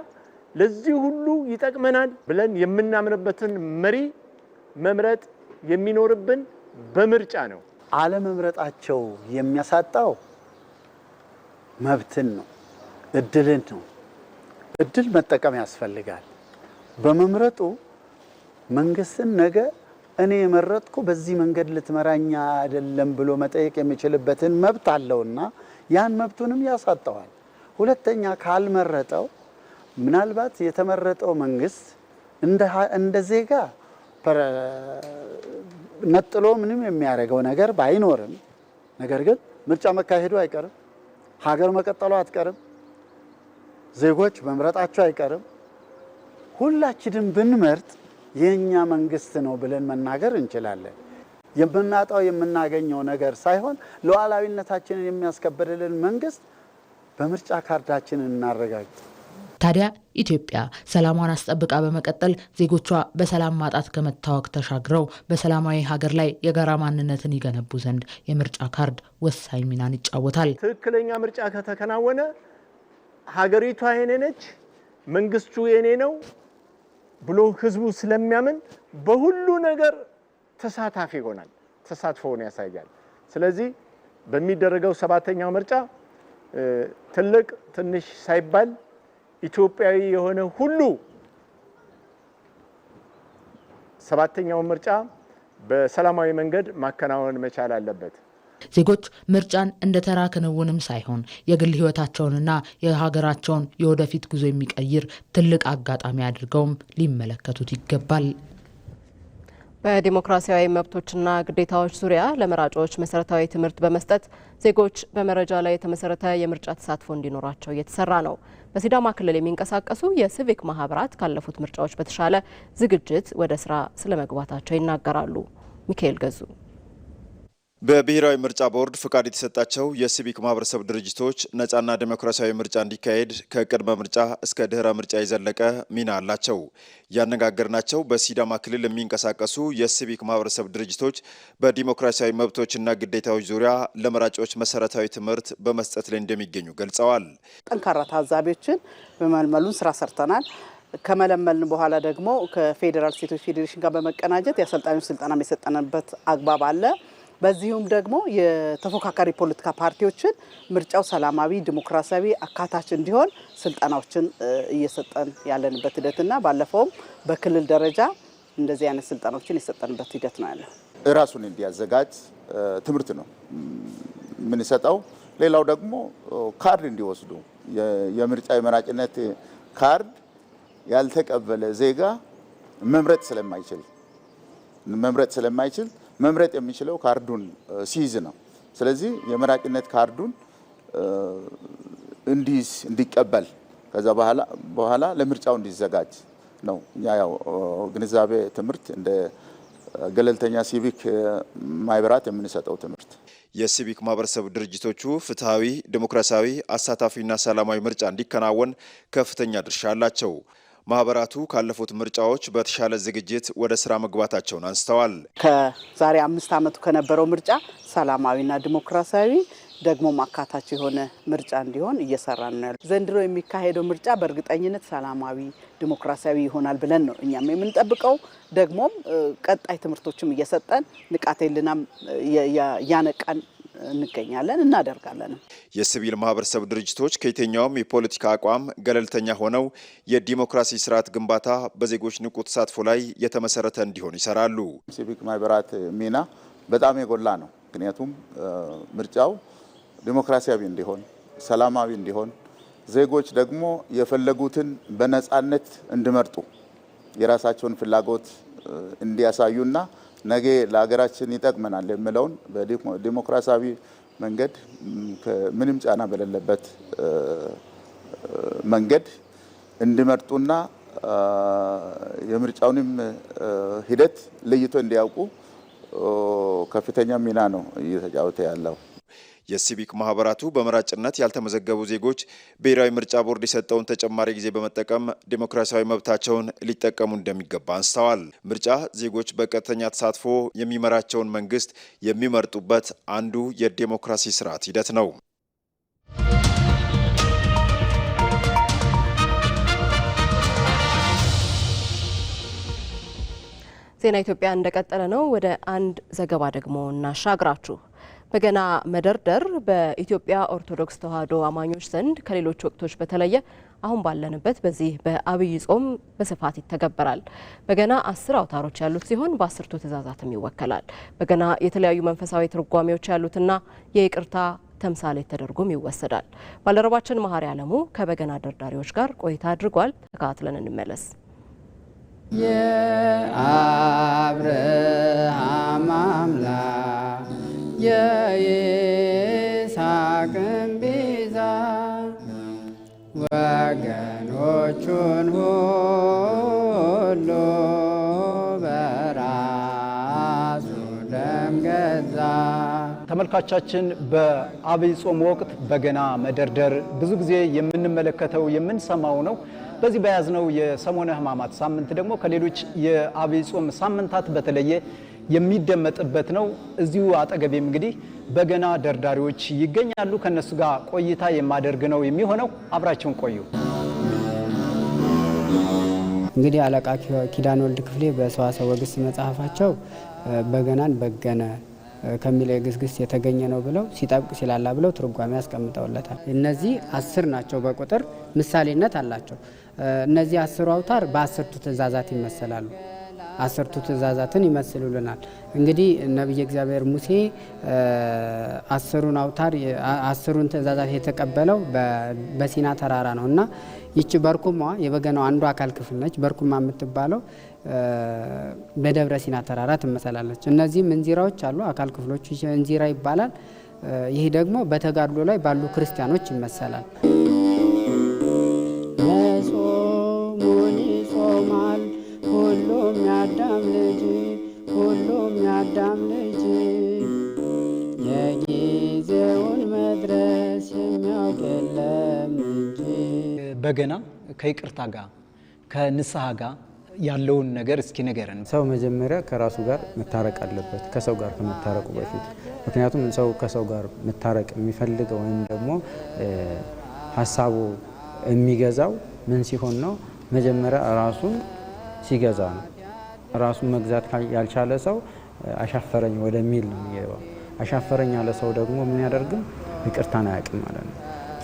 ለዚህ ሁሉ ይጠቅመናል ብለን የምናምንበትን መሪ መምረጥ የሚኖርብን በምርጫ ነው። አለመምረጣቸው የሚያሳጣው መብትን ነው፣ እድልን ነው። እድል መጠቀም ያስፈልጋል። በመምረጡ መንግስትን ነገ እኔ የመረጥኩ በዚህ መንገድ ልትመራኛ አይደለም ብሎ መጠየቅ የሚችልበትን መብት አለውና ያን መብቱንም ያሳጣዋል። ሁለተኛ ካልመረጠው ምናልባት የተመረጠው መንግስት እንደ ዜጋ ነጥሎ ምንም የሚያደርገው ነገር ባይኖርም ነገር ግን ምርጫ መካሄዱ አይቀርም፣ ሀገር መቀጠሉ አትቀርም፣ ዜጎች መምረጣቸው አይቀርም። ሁላችንም ብንመርጥ የኛ መንግስት ነው ብለን መናገር እንችላለን። የምናጣው የምናገኘው ነገር ሳይሆን ሉዓላዊነታችንን የሚያስከብርልን መንግስት በምርጫ ካርዳችን እናረጋግጥ። ታዲያ ኢትዮጵያ ሰላሟን አስጠብቃ በመቀጠል ዜጎቿ በሰላም ማጣት ከመታወቅ ተሻግረው በሰላማዊ ሀገር ላይ የጋራ ማንነትን ይገነቡ ዘንድ የምርጫ ካርድ ወሳኝ ሚናን ይጫወታል። ትክክለኛ ምርጫ ከተከናወነ ሀገሪቷ የኔ ነች፣ መንግስቱ የኔ ነው ብሎ ህዝቡ ስለሚያምን በሁሉ ነገር ተሳታፊ ይሆናል፣ ተሳትፎውን ያሳያል። ስለዚህ በሚደረገው 7ኛው ምርጫ ትልቅ ትንሽ ሳይባል ኢትዮጵያዊ የሆነ ሁሉ 7ኛው ምርጫ በሰላማዊ መንገድ ማከናወን መቻል አለበት። ዜጎች ምርጫን እንደ ተራ ክንውንም ሳይሆን የግል ህይወታቸውንና የሀገራቸውን የወደፊት ጉዞ የሚቀይር ትልቅ አጋጣሚ አድርገውም ሊመለከቱት ይገባል። በዲሞክራሲያዊ መብቶችና ግዴታዎች ዙሪያ ለመራጮች መሰረታዊ ትምህርት በመስጠት ዜጎች በመረጃ ላይ የተመሰረተ የምርጫ ተሳትፎ እንዲኖራቸው እየተሰራ ነው። በሲዳማ ክልል የሚንቀሳቀሱ የሲቪክ ማህበራት ካለፉት ምርጫዎች በተሻለ ዝግጅት ወደ ስራ ስለመግባታቸው ይናገራሉ። ሚካኤል ገዙ በብሔራዊ ምርጫ ቦርድ ፍቃድ የተሰጣቸው የሲቪክ ማህበረሰብ ድርጅቶች ነጻና ዲሞክራሲያዊ ምርጫ እንዲካሄድ ከቅድመ ምርጫ እስከ ድህረ ምርጫ የዘለቀ ሚና አላቸው። ያነጋገርናቸው በሲዳማ ክልል የሚንቀሳቀሱ የሲቪክ ማህበረሰብ ድርጅቶች በዲሞክራሲያዊ መብቶችና ግዴታዎች ዙሪያ ለመራጮች መሰረታዊ ትምህርት በመስጠት ላይ እንደሚገኙ ገልጸዋል። ጠንካራ ታዛቢዎችን በመልመሉን ስራ ሰርተናል። ከመለመልን በኋላ ደግሞ ከፌዴራል ሴቶች ፌዴሬሽን ጋር በመቀናጀት የአሰልጣኞች ስልጠና የሰጠንበት አግባብ አለ። በዚሁም ደግሞ የተፎካካሪ ፖለቲካ ፓርቲዎችን ምርጫው ሰላማዊ፣ ዲሞክራሲያዊ፣ አካታች እንዲሆን ስልጠናዎችን እየሰጠን ያለንበት ሂደትና ባለፈውም በክልል ደረጃ እንደዚህ አይነት ስልጠናዎችን የሰጠንበት ሂደት ነው ያለው። ራሱን እንዲያዘጋጅ ትምህርት ነው የምንሰጠው። ሌላው ደግሞ ካርድ እንዲወስዱ የምርጫ የመራጭነት ካርድ ያልተቀበለ ዜጋ መምረጥ ስለማይችል መምረጥ የሚችለው ካርዱን ሲይዝ ነው። ስለዚህ የመራጭነት ካርዱን እንዲቀበል ከዛ በኋላ ለምርጫው እንዲዘጋጅ ነው። ያው ግንዛቤ ትምህርት እንደ ገለልተኛ ሲቪክ ማህበራት የምንሰጠው ትምህርት። የሲቪክ ማህበረሰብ ድርጅቶቹ ፍትሃዊ፣ ዲሞክራሲያዊ፣ አሳታፊና ሰላማዊ ምርጫ እንዲከናወን ከፍተኛ ድርሻ አላቸው። ማህበራቱ ካለፉት ምርጫዎች በተሻለ ዝግጅት ወደ ስራ መግባታቸውን አንስተዋል። ከዛሬ 5 ዓመቱ ከነበረው ምርጫ ሰላማዊና ዲሞክራሲያዊ ደግሞ ማካታች የሆነ ምርጫ እንዲሆን እየሰራን ነው ያለው። ዘንድሮ የሚካሄደው ምርጫ በእርግጠኝነት ሰላማዊ ዲሞክራሲያዊ ይሆናል ብለን ነው እኛም የምንጠብቀው። ደግሞም ቀጣይ ትምህርቶችም እየሰጠን ንቃተ ህሊናም ያነቃን እንገኛለን እናደርጋለን። የሲቪል ማህበረሰብ ድርጅቶች ከየትኛውም የፖለቲካ አቋም ገለልተኛ ሆነው የዲሞክራሲ ስርዓት ግንባታ በዜጎች ንቁ ተሳትፎ ላይ የተመሰረተ እንዲሆን ይሰራሉ። ሲቪክ ማህበራት ሚና በጣም የጎላ ነው። ምክንያቱም ምርጫው ዲሞክራሲያዊ እንዲሆን፣ ሰላማዊ እንዲሆን፣ ዜጎች ደግሞ የፈለጉትን በነጻነት እንዲመርጡ የራሳቸውን ፍላጎት እንዲያሳዩና ነገ ለሀገራችን ይጠቅመናል የሚለውን በዲሞክራሲያዊ መንገድ ምንም ጫና በሌለበት መንገድ እንዲመርጡና የምርጫውንም ሂደት ለይቶ እንዲያውቁ ከፍተኛ ሚና ነው እየተጫወተ ያለው። የሲቪክ ማህበራቱ በመራጭነት ያልተመዘገቡ ዜጎች ብሔራዊ ምርጫ ቦርድ የሰጠውን ተጨማሪ ጊዜ በመጠቀም ዲሞክራሲያዊ መብታቸውን ሊጠቀሙ እንደሚገባ አንስተዋል። ምርጫ ዜጎች በቀጥተኛ ተሳትፎ የሚመራቸውን መንግስት የሚመርጡበት አንዱ የዲሞክራሲ ስርዓት ሂደት ነው። ዜና ኢትዮጵያ እንደቀጠለ ነው። ወደ አንድ ዘገባ ደግሞ እናሻግራችሁ። በገና መደርደር በኢትዮጵያ ኦርቶዶክስ ተዋሕዶ አማኞች ዘንድ ከሌሎች ወቅቶች በተለየ አሁን ባለንበት በዚህ በአብይ ጾም በስፋት ይተገበራል። በገና 10 አውታሮች ያሉት ሲሆን በ10ቱ ትእዛዛትም ይወከላል። በገና የተለያዩ መንፈሳዊ ትርጓሜዎች ያሉትና የይቅርታ ተምሳሌት ተደርጎም ይወሰዳል። ባልደረባችን መሀሪ አለሙ ከበገና ደርዳሪዎች ጋር ቆይታ አድርጓል። ተከታትለን እንመለስ። የአብርሃም አምላክ የይስሐቅም ቤዛ ወገኖቹን ሁሉ በራሱ ደም ገዛ። ተመልካቻችን በአብይ ጾም ወቅት በገና መደርደር ብዙ ጊዜ የምንመለከተው የምንሰማው ነው። በዚህ በያዝነው የሰሞነ ሕማማት ሳምንት ደግሞ ከሌሎች የአብይ ጾም ሳምንታት በተለየ የሚደመጥበት ነው። እዚሁ አጠገቤም እንግዲህ በገና ደርዳሪዎች ይገኛሉ። ከነሱ ጋር ቆይታ የማደርግ ነው የሚሆነው። አብራችሁን ቆዩ። እንግዲህ አለቃ ኪዳነ ወልድ ክፍሌ በሰዋስወ ግስ መጽሐፋቸው በገናን በገነ ከሚለው የግስ ግስ የተገኘ ነው ብለው ሲጠብቅ ሲላላ ብለው ትርጓሜ ያስቀምጠውለታል። እነዚህ 10 ናቸው፣ በቁጥር ምሳሌነት አላቸው። እነዚህ 10 አውታር በ10ቱ ትእዛዛት ይመሰላሉ። 10ቱ ትእዛዛትን ይመስሉልናል። እንግዲህ ነብየ እግዚአብሔር ሙሴ 10ሩን ትእዛዛት የተቀበለው በሲና ተራራ ነው እና ይቺ በርኩማ የበገናው አንዱ አካል ክፍል ነች። በርኩማ የምትባለው በደብረ ሲና ተራራ ትመሰላለች። እነዚህም እንዚራዎች አሉ፣ አካል ክፍሎቹ እንዚራ ይባላል። ይህ ደግሞ በተጋድሎ ላይ ባሉ ክርስቲያኖች ይመሰላል። መጾሙን ይጾማል ሁሉም ያዳም ልጅ ሁሉም ያዳም ልጅ የጊዜውን መድረስ የሚያውቅ የለም እንጂ። በገና ከይቅርታ ጋር ከንስሐ ጋር ያለውን ነገር እስኪ ንገረን። ሰው መጀመሪያ ከራሱ ጋር መታረቅ አለበት ከሰው ጋር ከመታረቁ በፊት። ምክንያቱም ሰው ከሰው ጋር መታረቅ የሚፈልገው ወይም ደግሞ ሀሳቡ የሚገዛው ምን ሲሆን ነው? መጀመሪያ ራሱን ሲገዛ ነው። ራሱን መግዛት ያልቻለ ሰው አሻፈረኝ ወደሚል ነው የሚገባው። አሻፈረኝ ያለ ሰው ደግሞ ምን ያደርግም? ይቅርታን አያውቅም ማለት ነው።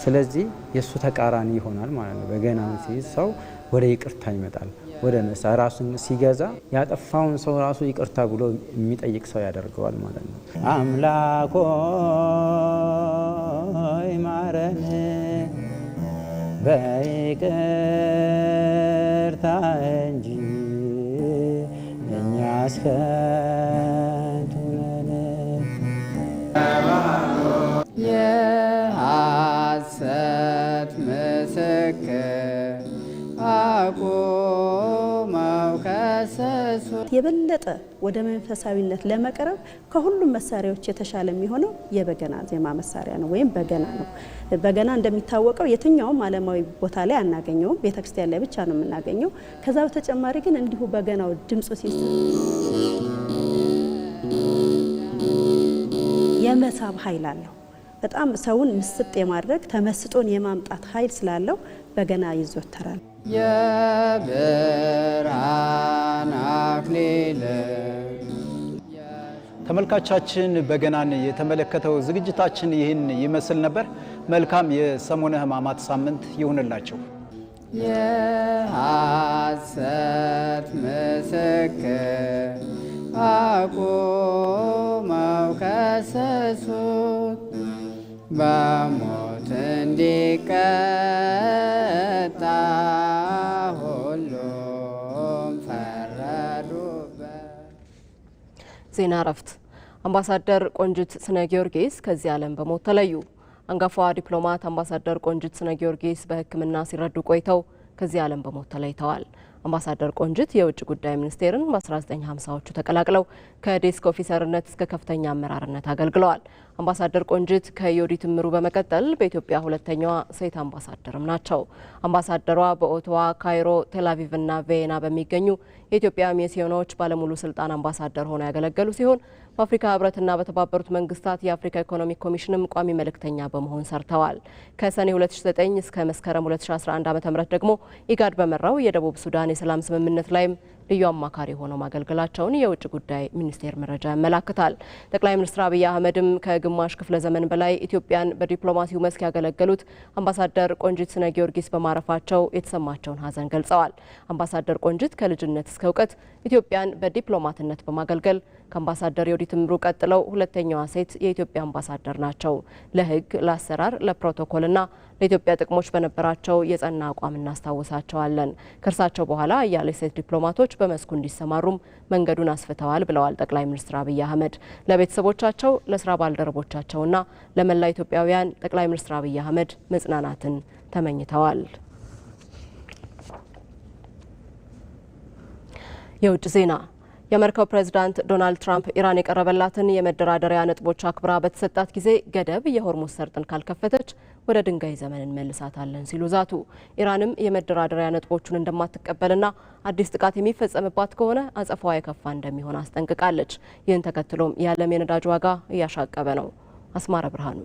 ስለዚህ የእሱ ተቃራኒ ይሆናል ማለት ነው። በገናን ሲይዝ ሰው ወደ ይቅርታ ይመጣል፣ ወደ ንስሐ። ራሱን ሲገዛ ያጠፋውን ሰው ራሱ ይቅርታ ብሎ የሚጠይቅ ሰው ያደርገዋል ማለት ነው። አምላክ ሆይ ማረን በይቅርታ እንጂ እኛስ ከንቱ ነን። የሐሰት ምስክር አቁመው ከሰሱ። የበለጠ ወደ መንፈሳዊነት ለመቅረብ ከሁሉም መሳሪያዎች የተሻለ የሚሆነው የበገና ዜማ መሳሪያ ነው ወይም በገና ነው። በገና እንደሚታወቀው የትኛውም ዓለማዊ ቦታ ላይ አናገኘውም፣ ቤተክርስቲያን ላይ ብቻ ነው የምናገኘው። ከዛ በተጨማሪ ግን እንዲሁ በገናው ድምፁ የመሳብ ኃይል አለው። በጣም ሰውን ምስጥ የማድረግ ተመስጦን የማምጣት ኃይል ስላለው በገና ይዘወተራል። የብርሃን አክሊል። ተመልካቻችን በገናን የተመለከተው ዝግጅታችን ይህን ይመስል ነበር። መልካም የሰሞነ ሕማማት ሳምንት ይሁንላቸው። የሐሰት ምስክር አቁመው ከሰሱት በሞት እንዲቀጣ ሁሉም ፈረዱበት። ዜና እረፍት። አምባሳደር ቆንጅት ስነ ጊዮርጊስ ከዚህ ዓለም በሞት ተለዩ። አንጋፋዋ ዲፕሎማት አምባሳደር ቆንጅት ስነ ጊዮርጊስ በሕክምና ሲረዱ ቆይተው ከዚህ ዓለም በሞት ተለይተዋል። አምባሳደር ቆንጅት የውጭ ጉዳይ ሚኒስቴርን በ1950ዎቹ ተቀላቅለው ከዴስክ ኦፊሰርነት እስከ ከፍተኛ አመራርነት አገልግለዋል። አምባሳደር ቆንጅት ከዮዲት እምሩ በመቀጠል በኢትዮጵያ ሁለተኛዋ ሴት አምባሳደርም ናቸው። አምባሳደሯ በኦቶዋ፣ ካይሮ፣ ቴልአቪቭና ቪየና በሚገኙ የኢትዮጵያ ሚስዮኖች ባለሙሉ ስልጣን አምባሳደር ሆነው ያገለገሉ ሲሆን በአፍሪካ ህብረትና በተባበሩት መንግስታት የአፍሪካ ኢኮኖሚክ ኮሚሽንም ቋሚ መልእክተኛ በመሆን ሰርተዋል። ከሰኔ 2009 እስከ መስከረም 2011 ዓ.ም ደግሞ ኢጋድ በመራው የደቡብ ሱዳን የሰላም ስምምነት ላይም ልዩ አማካሪ ሆነው ማገልገላቸውን የውጭ ጉዳይ ሚኒስቴር መረጃ ያመላክታል። ጠቅላይ ሚኒስትር አብይ አህመድም ከግማሽ ክፍለ ዘመን በላይ ኢትዮጵያን በዲፕሎማሲው መስክ ያገለገሉት አምባሳደር ቆንጂት ስነ ጊዮርጊስ በማረፋቸው የተሰማቸውን ሀዘን ገልጸዋል። አምባሳደር ቆንጂት ከልጅነት እስከ እውቀት ኢትዮጵያን በዲፕሎማትነት በማገልገል ከአምባሳደር የወዲት እምሩ ቀጥለው ሁለተኛዋ ሴት የኢትዮጵያ አምባሳደር ናቸው። ለህግ፣ ለአሰራር፣ ለፕሮቶኮልና ለኢትዮጵያ ጥቅሞች በነበራቸው የጸና አቋም እናስታውሳቸዋለን። ከእርሳቸው በኋላ አያሌ ሴት ዲፕሎማቶች በመስኩ እንዲሰማሩም መንገዱን አስፍተዋል ብለዋል ጠቅላይ ሚኒስትር አብይ አህመድ። ለቤተሰቦቻቸው፣ ለስራ ባልደረቦቻቸውና ለመላ ኢትዮጵያውያን ጠቅላይ ሚኒስትር አብይ አህመድ መጽናናትን ተመኝተዋል። የውጭ ዜና። የአሜሪካው ፕሬዝዳንት ዶናልድ ትራምፕ ኢራን የቀረበላትን የመደራደሪያ ነጥቦች አክብራ በተሰጣት ጊዜ ገደብ የሆርሙዝ ሰርጥን ካልከፈተች ወደ ድንጋይ ዘመን እንመልሳታለን ሲሉ ዛቱ። ኢራንም የመደራደሪያ ነጥቦቹን እንደማትቀበልና አዲስ ጥቃት የሚፈጸምባት ከሆነ አጸፋዋ የከፋ እንደሚሆን አስጠንቅቃለች። ይህን ተከትሎም የዓለም የነዳጅ ዋጋ እያሻቀበ ነው። አስማረ ብርሃኑ።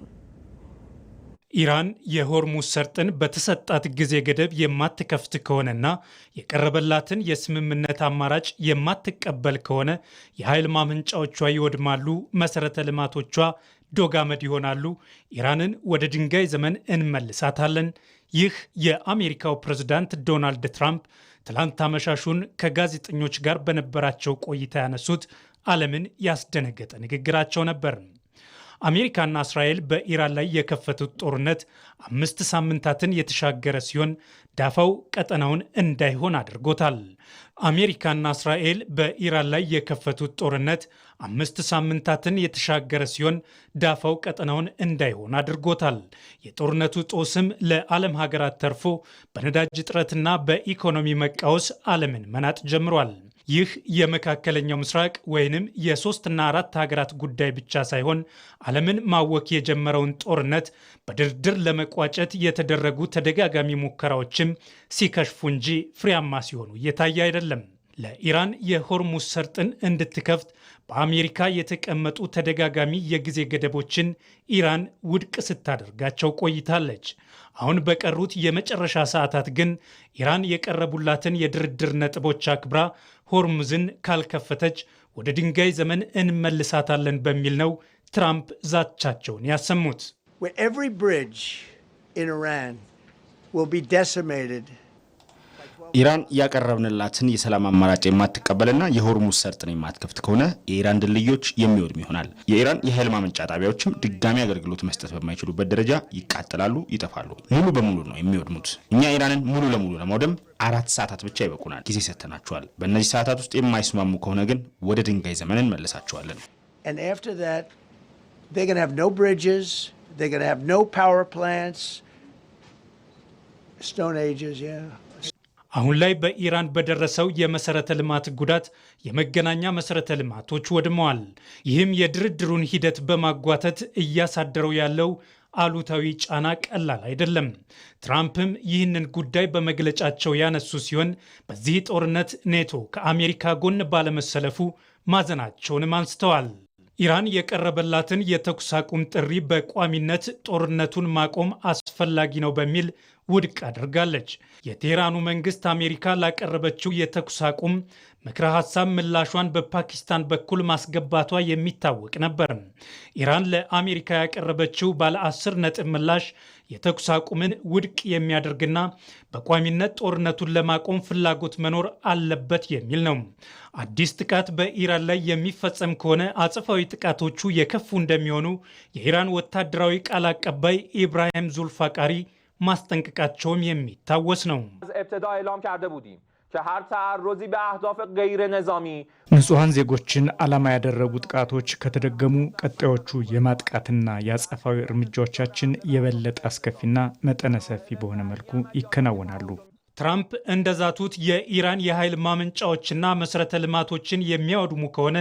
ኢራን የሆርሙዝ ሰርጥን በተሰጣት ጊዜ ገደብ የማትከፍት ከሆነና የቀረበላትን የስምምነት አማራጭ የማትቀበል ከሆነ የኃይል ማመንጫዎቿ ይወድማሉ፣ መሰረተ ልማቶቿ ዶጋመድ ይሆናሉ፣ ኢራንን ወደ ድንጋይ ዘመን እንመልሳታለን። ይህ የአሜሪካው ፕሬዝዳንት ዶናልድ ትራምፕ ትላንት አመሻሹን ከጋዜጠኞች ጋር በነበራቸው ቆይታ ያነሱት ዓለምን ያስደነገጠ ንግግራቸው ነበር። አሜሪካና እስራኤል በኢራን ላይ የከፈቱት ጦርነት 5 ሳምንታትን የተሻገረ ሲሆን ዳፋው ቀጠናውን እንዳይሆን አድርጎታል። አሜሪካና እስራኤል በኢራን ላይ የከፈቱት ጦርነት 5 ሳምንታትን የተሻገረ ሲሆን ዳፋው ቀጠናውን እንዳይሆን አድርጎታል። የጦርነቱ ጦስም ለዓለም ሀገራት ተርፎ በነዳጅ እጥረትና በኢኮኖሚ መቃወስ ዓለምን መናጥ ጀምሯል። ይህ የመካከለኛው ምስራቅ ወይንም የ3 እና 4 ሀገራት ጉዳይ ብቻ ሳይሆን ዓለምን ማወክ የጀመረውን ጦርነት በድርድር ለመቋጨት የተደረጉ ተደጋጋሚ ሙከራዎችም ሲከሽፉ እንጂ ፍሬያማ ሲሆኑ እየታየ አይደለም። ለኢራን የሆርሙዝ ሰርጥን እንድትከፍት በአሜሪካ የተቀመጡ ተደጋጋሚ የጊዜ ገደቦችን ኢራን ውድቅ ስታደርጋቸው ቆይታለች። አሁን በቀሩት የመጨረሻ ሰዓታት ግን ኢራን የቀረቡላትን የድርድር ነጥቦች አክብራ ሆርሙዝን ካልከፈተች ወደ ድንጋይ ዘመን እንመልሳታለን በሚል ነው ትራምፕ ዛቻቸውን ያሰሙት። ኢራን ያቀረብንላትን የሰላም አማራጭ የማትቀበልና የሆርሙዝ ሰርጥን የማትከፍት ከሆነ የኢራን ድልድዮች የሚወድም ይሆናል። የኢራን የኃይል ማመንጫ ጣቢያዎችም ድጋሚ አገልግሎት መስጠት በማይችሉበት ደረጃ ይቃጠላሉ፣ ይጠፋሉ። ሙሉ በሙሉ ነው የሚወድሙት። እኛ ኢራንን ሙሉ ለሙሉ ለማውደም 4 ሰዓታት ብቻ ይበቁናል። ጊዜ ሰጥተናቸዋል። በእነዚህ ሰዓታት ውስጥ የማይስማሙ ከሆነ ግን ወደ ድንጋይ ዘመን እንመልሳቸዋለን። አሁን ላይ በኢራን በደረሰው የመሰረተ ልማት ጉዳት የመገናኛ መሰረተ ልማቶች ወድመዋል። ይህም የድርድሩን ሂደት በማጓተት እያሳደረው ያለው አሉታዊ ጫና ቀላል አይደለም። ትራምፕም ይህንን ጉዳይ በመግለጫቸው ያነሱ ሲሆን በዚህ ጦርነት ኔቶ ከአሜሪካ ጎን ባለመሰለፉ ማዘናቸውንም አንስተዋል። ኢራን የቀረበላትን የተኩስ አቁም ጥሪ በቋሚነት ጦርነቱን ማቆም አስፈላጊ ነው በሚል ውድቅ አድርጋለች። የቴህራኑ መንግስት አሜሪካ ላቀረበችው የተኩስ አቁም ምክረ ሀሳብ ምላሿን በፓኪስታን በኩል ማስገባቷ የሚታወቅ ነበር። ኢራን ለአሜሪካ ያቀረበችው ባለ 10 ነጥብ ምላሽ የተኩስ አቁምን ውድቅ የሚያደርግና በቋሚነት ጦርነቱን ለማቆም ፍላጎት መኖር አለበት የሚል ነው። አዲስ ጥቃት በኢራን ላይ የሚፈጸም ከሆነ አጸፋዊ ጥቃቶቹ የከፉ እንደሚሆኑ የኢራን ወታደራዊ ቃል አቀባይ ኢብራሂም ዙልፋቃሪ ማስጠንቀቃቸውም የሚታወስ ነው። ንጹሐን ዜጎችን ዓላማ ያደረጉ ጥቃቶች ከተደገሙ ቀጣዮቹ የማጥቃትና የአጸፋዊ እርምጃዎቻችን የበለጠ አስከፊና መጠነ ሰፊ በሆነ መልኩ ይከናወናሉ። ትራምፕ እንደዛቱት የኢራን የኃይል ማመንጫዎችና መሰረተ ልማቶችን የሚያወድሙ ከሆነ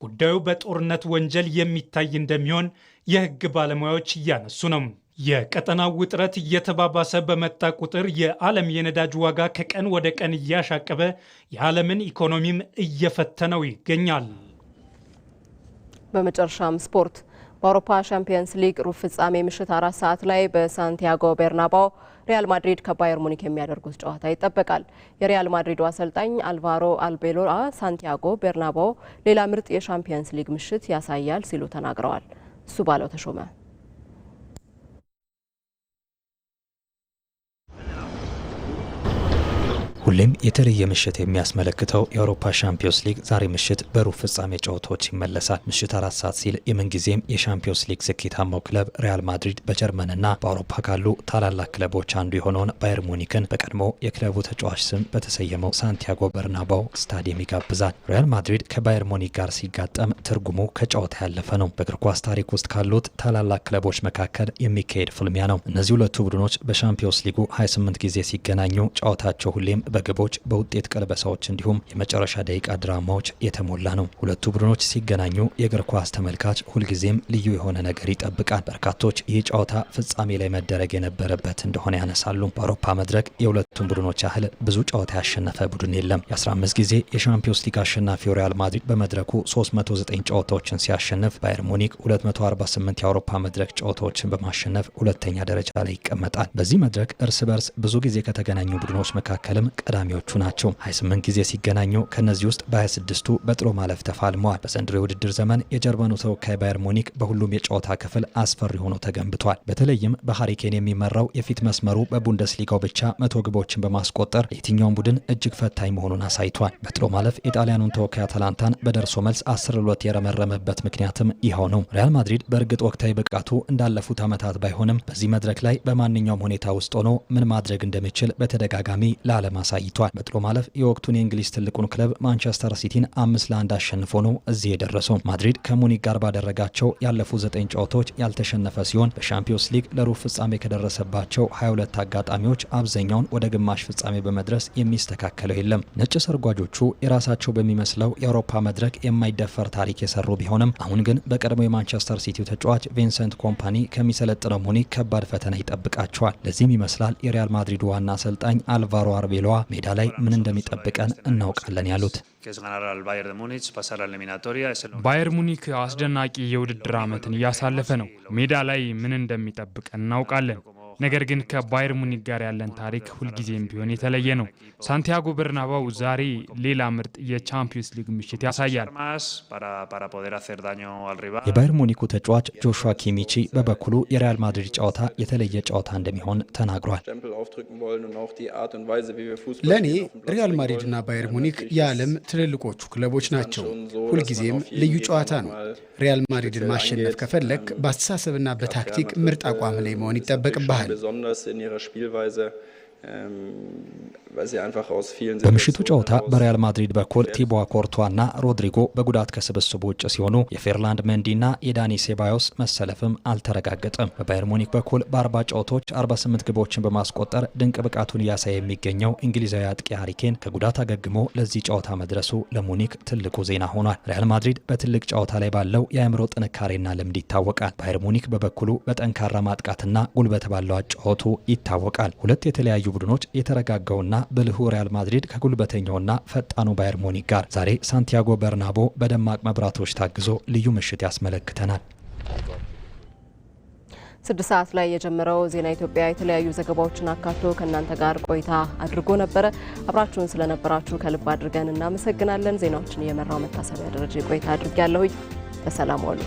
ጉዳዩ በጦርነት ወንጀል የሚታይ እንደሚሆን የሕግ ባለሙያዎች እያነሱ ነው። የቀጠናው ውጥረት እየተባባሰ በመጣ ቁጥር የዓለም የነዳጅ ዋጋ ከቀን ወደ ቀን እያሻቀበ የዓለምን ኢኮኖሚም እየፈተነው ይገኛል። በመጨረሻም ስፖርት በአውሮፓ ቻምፒየንስ ሊግ ሩብ ፍጻሜ ምሽት 4 ሰዓት ላይ በሳንቲያጎ ቤርናባው ሪያል ማድሪድ ከባየር ሙኒክ የሚያደርጉት ጨዋታ ይጠበቃል። የሪያል ማድሪዱ አሰልጣኝ አልቫሮ አልቤሎራ ሳንቲያጎ ቤርናባው ሌላ ምርጥ የቻምፒየንስ ሊግ ምሽት ያሳያል ሲሉ ተናግረዋል። እሱ ባለው ተሾመ ሁሌም የተለየ ምሽት የሚያስመለክተው የአውሮፓ ቻምፒየንስ ሊግ ዛሬ ምሽት በሩብ ፍጻሜ ጨዋታዎች ይመለሳል። ምሽት 4 ሰዓት ሲል የምንጊዜም የቻምፒየንስ ሊግ ስኬታማው ክለብ ሪያል ማድሪድ በጀርመንና በአውሮፓ ካሉ ታላላቅ ክለቦች አንዱ የሆነውን ባየር ሙኒክን በቀድሞ የክለቡ ተጫዋች ስም በተሰየመው ሳንቲያጎ በርናባው ስታዲየም ይጋብዛል። ሪያል ማድሪድ ከባየር ሙኒክ ጋር ሲጋጠም ትርጉሙ ከጨዋታ ያለፈ ነው። በእግር ኳስ ታሪክ ውስጥ ካሉት ታላላቅ ክለቦች መካከል የሚካሄድ ፍልሚያ ነው። እነዚህ ሁለቱ ቡድኖች በቻምፒየንስ ሊጉ 28 ጊዜ ሲገናኙ ጨዋታቸው ሁሌም በግቦች በውጤት ቀለበሳዎች እንዲሁም የመጨረሻ ደቂቃ ድራማዎች የተሞላ ነው። ሁለቱ ቡድኖች ሲገናኙ የእግር ኳስ ተመልካች ሁልጊዜም ልዩ የሆነ ነገር ይጠብቃል። በርካቶች ይህ ጨዋታ ፍጻሜ ላይ መደረግ የነበረበት እንደሆነ ያነሳሉ። በአውሮፓ መድረክ የሁለቱም ቡድኖች ያህል ብዙ ጨዋታ ያሸነፈ ቡድን የለም። የ15 ጊዜ የቻምፒየንስ ሊግ አሸናፊው ሪያል ማድሪድ በመድረኩ 309 ጨዋታዎችን ሲያሸንፍ ባየር ሙኒክ 248 የአውሮፓ መድረክ ጨዋታዎችን በማሸነፍ ሁለተኛ ደረጃ ላይ ይቀመጣል። በዚህ መድረክ እርስ በርስ ብዙ ጊዜ ከተገናኙ ቡድኖች መካከልም ቀዳሚዎቹ ናቸው። 28 ጊዜ ሲገናኙ ከነዚህ ውስጥ በ26ቱ በጥሎ ማለፍ ተፋልመዋል። በዘንድሮ የውድድር ዘመን የጀርመኑ ተወካይ ባየር ሙኒክ በሁሉም የጨዋታ ክፍል አስፈሪ ሆኖ ተገንብቷል። በተለይም በሃሪኬን የሚመራው የፊት መስመሩ በቡንደስሊጋው ብቻ 100 ግቦችን በማስቆጠር የትኛውን ቡድን እጅግ ፈታኝ መሆኑን አሳይቷል። በጥሎ ማለፍ የጣሊያኑን ተወካይ አታላንታን በደርሶ መልስ 10-2 የረመረመበት ምክንያትም ይኸው ነው። ሪያል ማድሪድ በእርግጥ ወቅታዊ ብቃቱ እንዳለፉት ዓመታት ባይሆንም በዚህ መድረክ ላይ በማንኛውም ሁኔታ ውስጥ ሆኖ ምን ማድረግ እንደሚችል በተደጋጋሚ ለዓለም አሳይቷል። በጥሎ ማለፍ የወቅቱን የእንግሊዝ ትልቁን ክለብ ማንቸስተር ሲቲን 5-1 አሸንፎ ነው እዚህ የደረሰው። ማድሪድ ከሙኒክ ጋር ባደረጋቸው ያለፉት 9 ጨዋታዎች ያልተሸነፈ ሲሆን በቻምፒየንስ ሊግ ለሩብ ፍጻሜ ከደረሰባቸው 22 አጋጣሚዎች አብዛኛውን ወደ ግማሽ ፍጻሜ በመድረስ የሚስተካከለው የለም። ነጭ ሰርጓጆቹ የራሳቸው በሚመስለው የአውሮፓ መድረክ የማይደፈር ታሪክ የሰሩ ቢሆንም አሁን ግን በቀድሞው የማንቸስተር ሲቲው ተጫዋች ቪንሰንት ኮምፓኒ ከሚሰለጥነው ሙኒክ ከባድ ፈተና ይጠብቃቸዋል። ለዚህም ይመስላል የሪያል ማድሪድ ዋና አሰልጣኝ አልቫሮ አርቤሎዋ ሜዳ ላይ ምን እንደሚጠብቀን እናውቃለን ያሉት። ባየር ሙኒክ አስደናቂ የውድድር ዓመትን እያሳለፈ ነው። ሜዳ ላይ ምን እንደሚጠብቀን እናውቃለን። ነገር ግን ከባየር ሙኒክ ጋር ያለን ታሪክ ሁልጊዜም ቢሆን የተለየ ነው። ሳንቲያጎ በርናባው ዛሬ ሌላ ምርጥ የቻምፒየንስ ሊግ ምሽት ያሳያል። የባየር ሙኒኩ ተጫዋች ጆሹዋ ኪሚቺ በበኩሉ የሪያል ማድሪድ ጨዋታ የተለየ ጨዋታ እንደሚሆን ተናግሯል። ለኔ ሪያል ማድሪድና ባየር ሙኒክ የዓለም ትልልቆቹ ክለቦች ናቸው። ሁልጊዜም ልዩ ጨዋታ ነው። ሪያል ማድሪድን ማሸነፍ ከፈለክ በአስተሳሰብና በታክቲክ ምርጥ አቋም ላይ መሆን ይጠበቅብሃል። በምሽቱ ጨዋታ በሪያል ማድሪድ በኩል ቲቦ ኮርቷና ሮድሪጎ በጉዳት ከስብስቡ ውጭ ሲሆኑ የፌርላንድ መንዲና የዳኒ ሴባዮስ መሰለፍም አልተረጋገጠም። በባየር ሙኒክ በኩል በ40 ጨዋታዎች 48 ግቦችን በማስቆጠር ድንቅ ብቃቱን እያሳየ የሚገኘው እንግሊዛዊ አጥቂ ሃሪኬን ከጉዳት አገግሞ ለዚህ ጨዋታ መድረሱ ለሙኒክ ትልቁ ዜና ሆኗል። ሪያል ማድሪድ በትልቅ ጨዋታ ላይ ባለው የአእምሮ ጥንካሬና ልምድ ይታወቃል። ባየር ሙኒክ በበኩሉ በጠንካራ ማጥቃትና ጉልበት ባለው አጫወቱ ይታወቃል። ሁለት የተለያዩ ቡድኖች የተረጋጋውና ብልሁ ሪያል ማድሪድ ከጉልበተኛውና ፈጣኑ ባየር ሙኒክ ጋር ዛሬ ሳንቲያጎ በርናቦ በደማቅ መብራቶች ታግዞ ልዩ ምሽት ያስመለክተናል። 6 ሰዓት ላይ የጀመረው ዜና ኢትዮጵያ የተለያዩ ዘገባዎችን አካቶ ከእናንተ ጋር ቆይታ አድርጎ ነበረ። አብራችሁን ስለነበራችሁ ከልብ አድርገን እናመሰግናለን። ዜናዎችን እየመራው መታሰቢያ ደረጃ ቆይታ አድርጌያለሁ። በሰላም ዋሉ።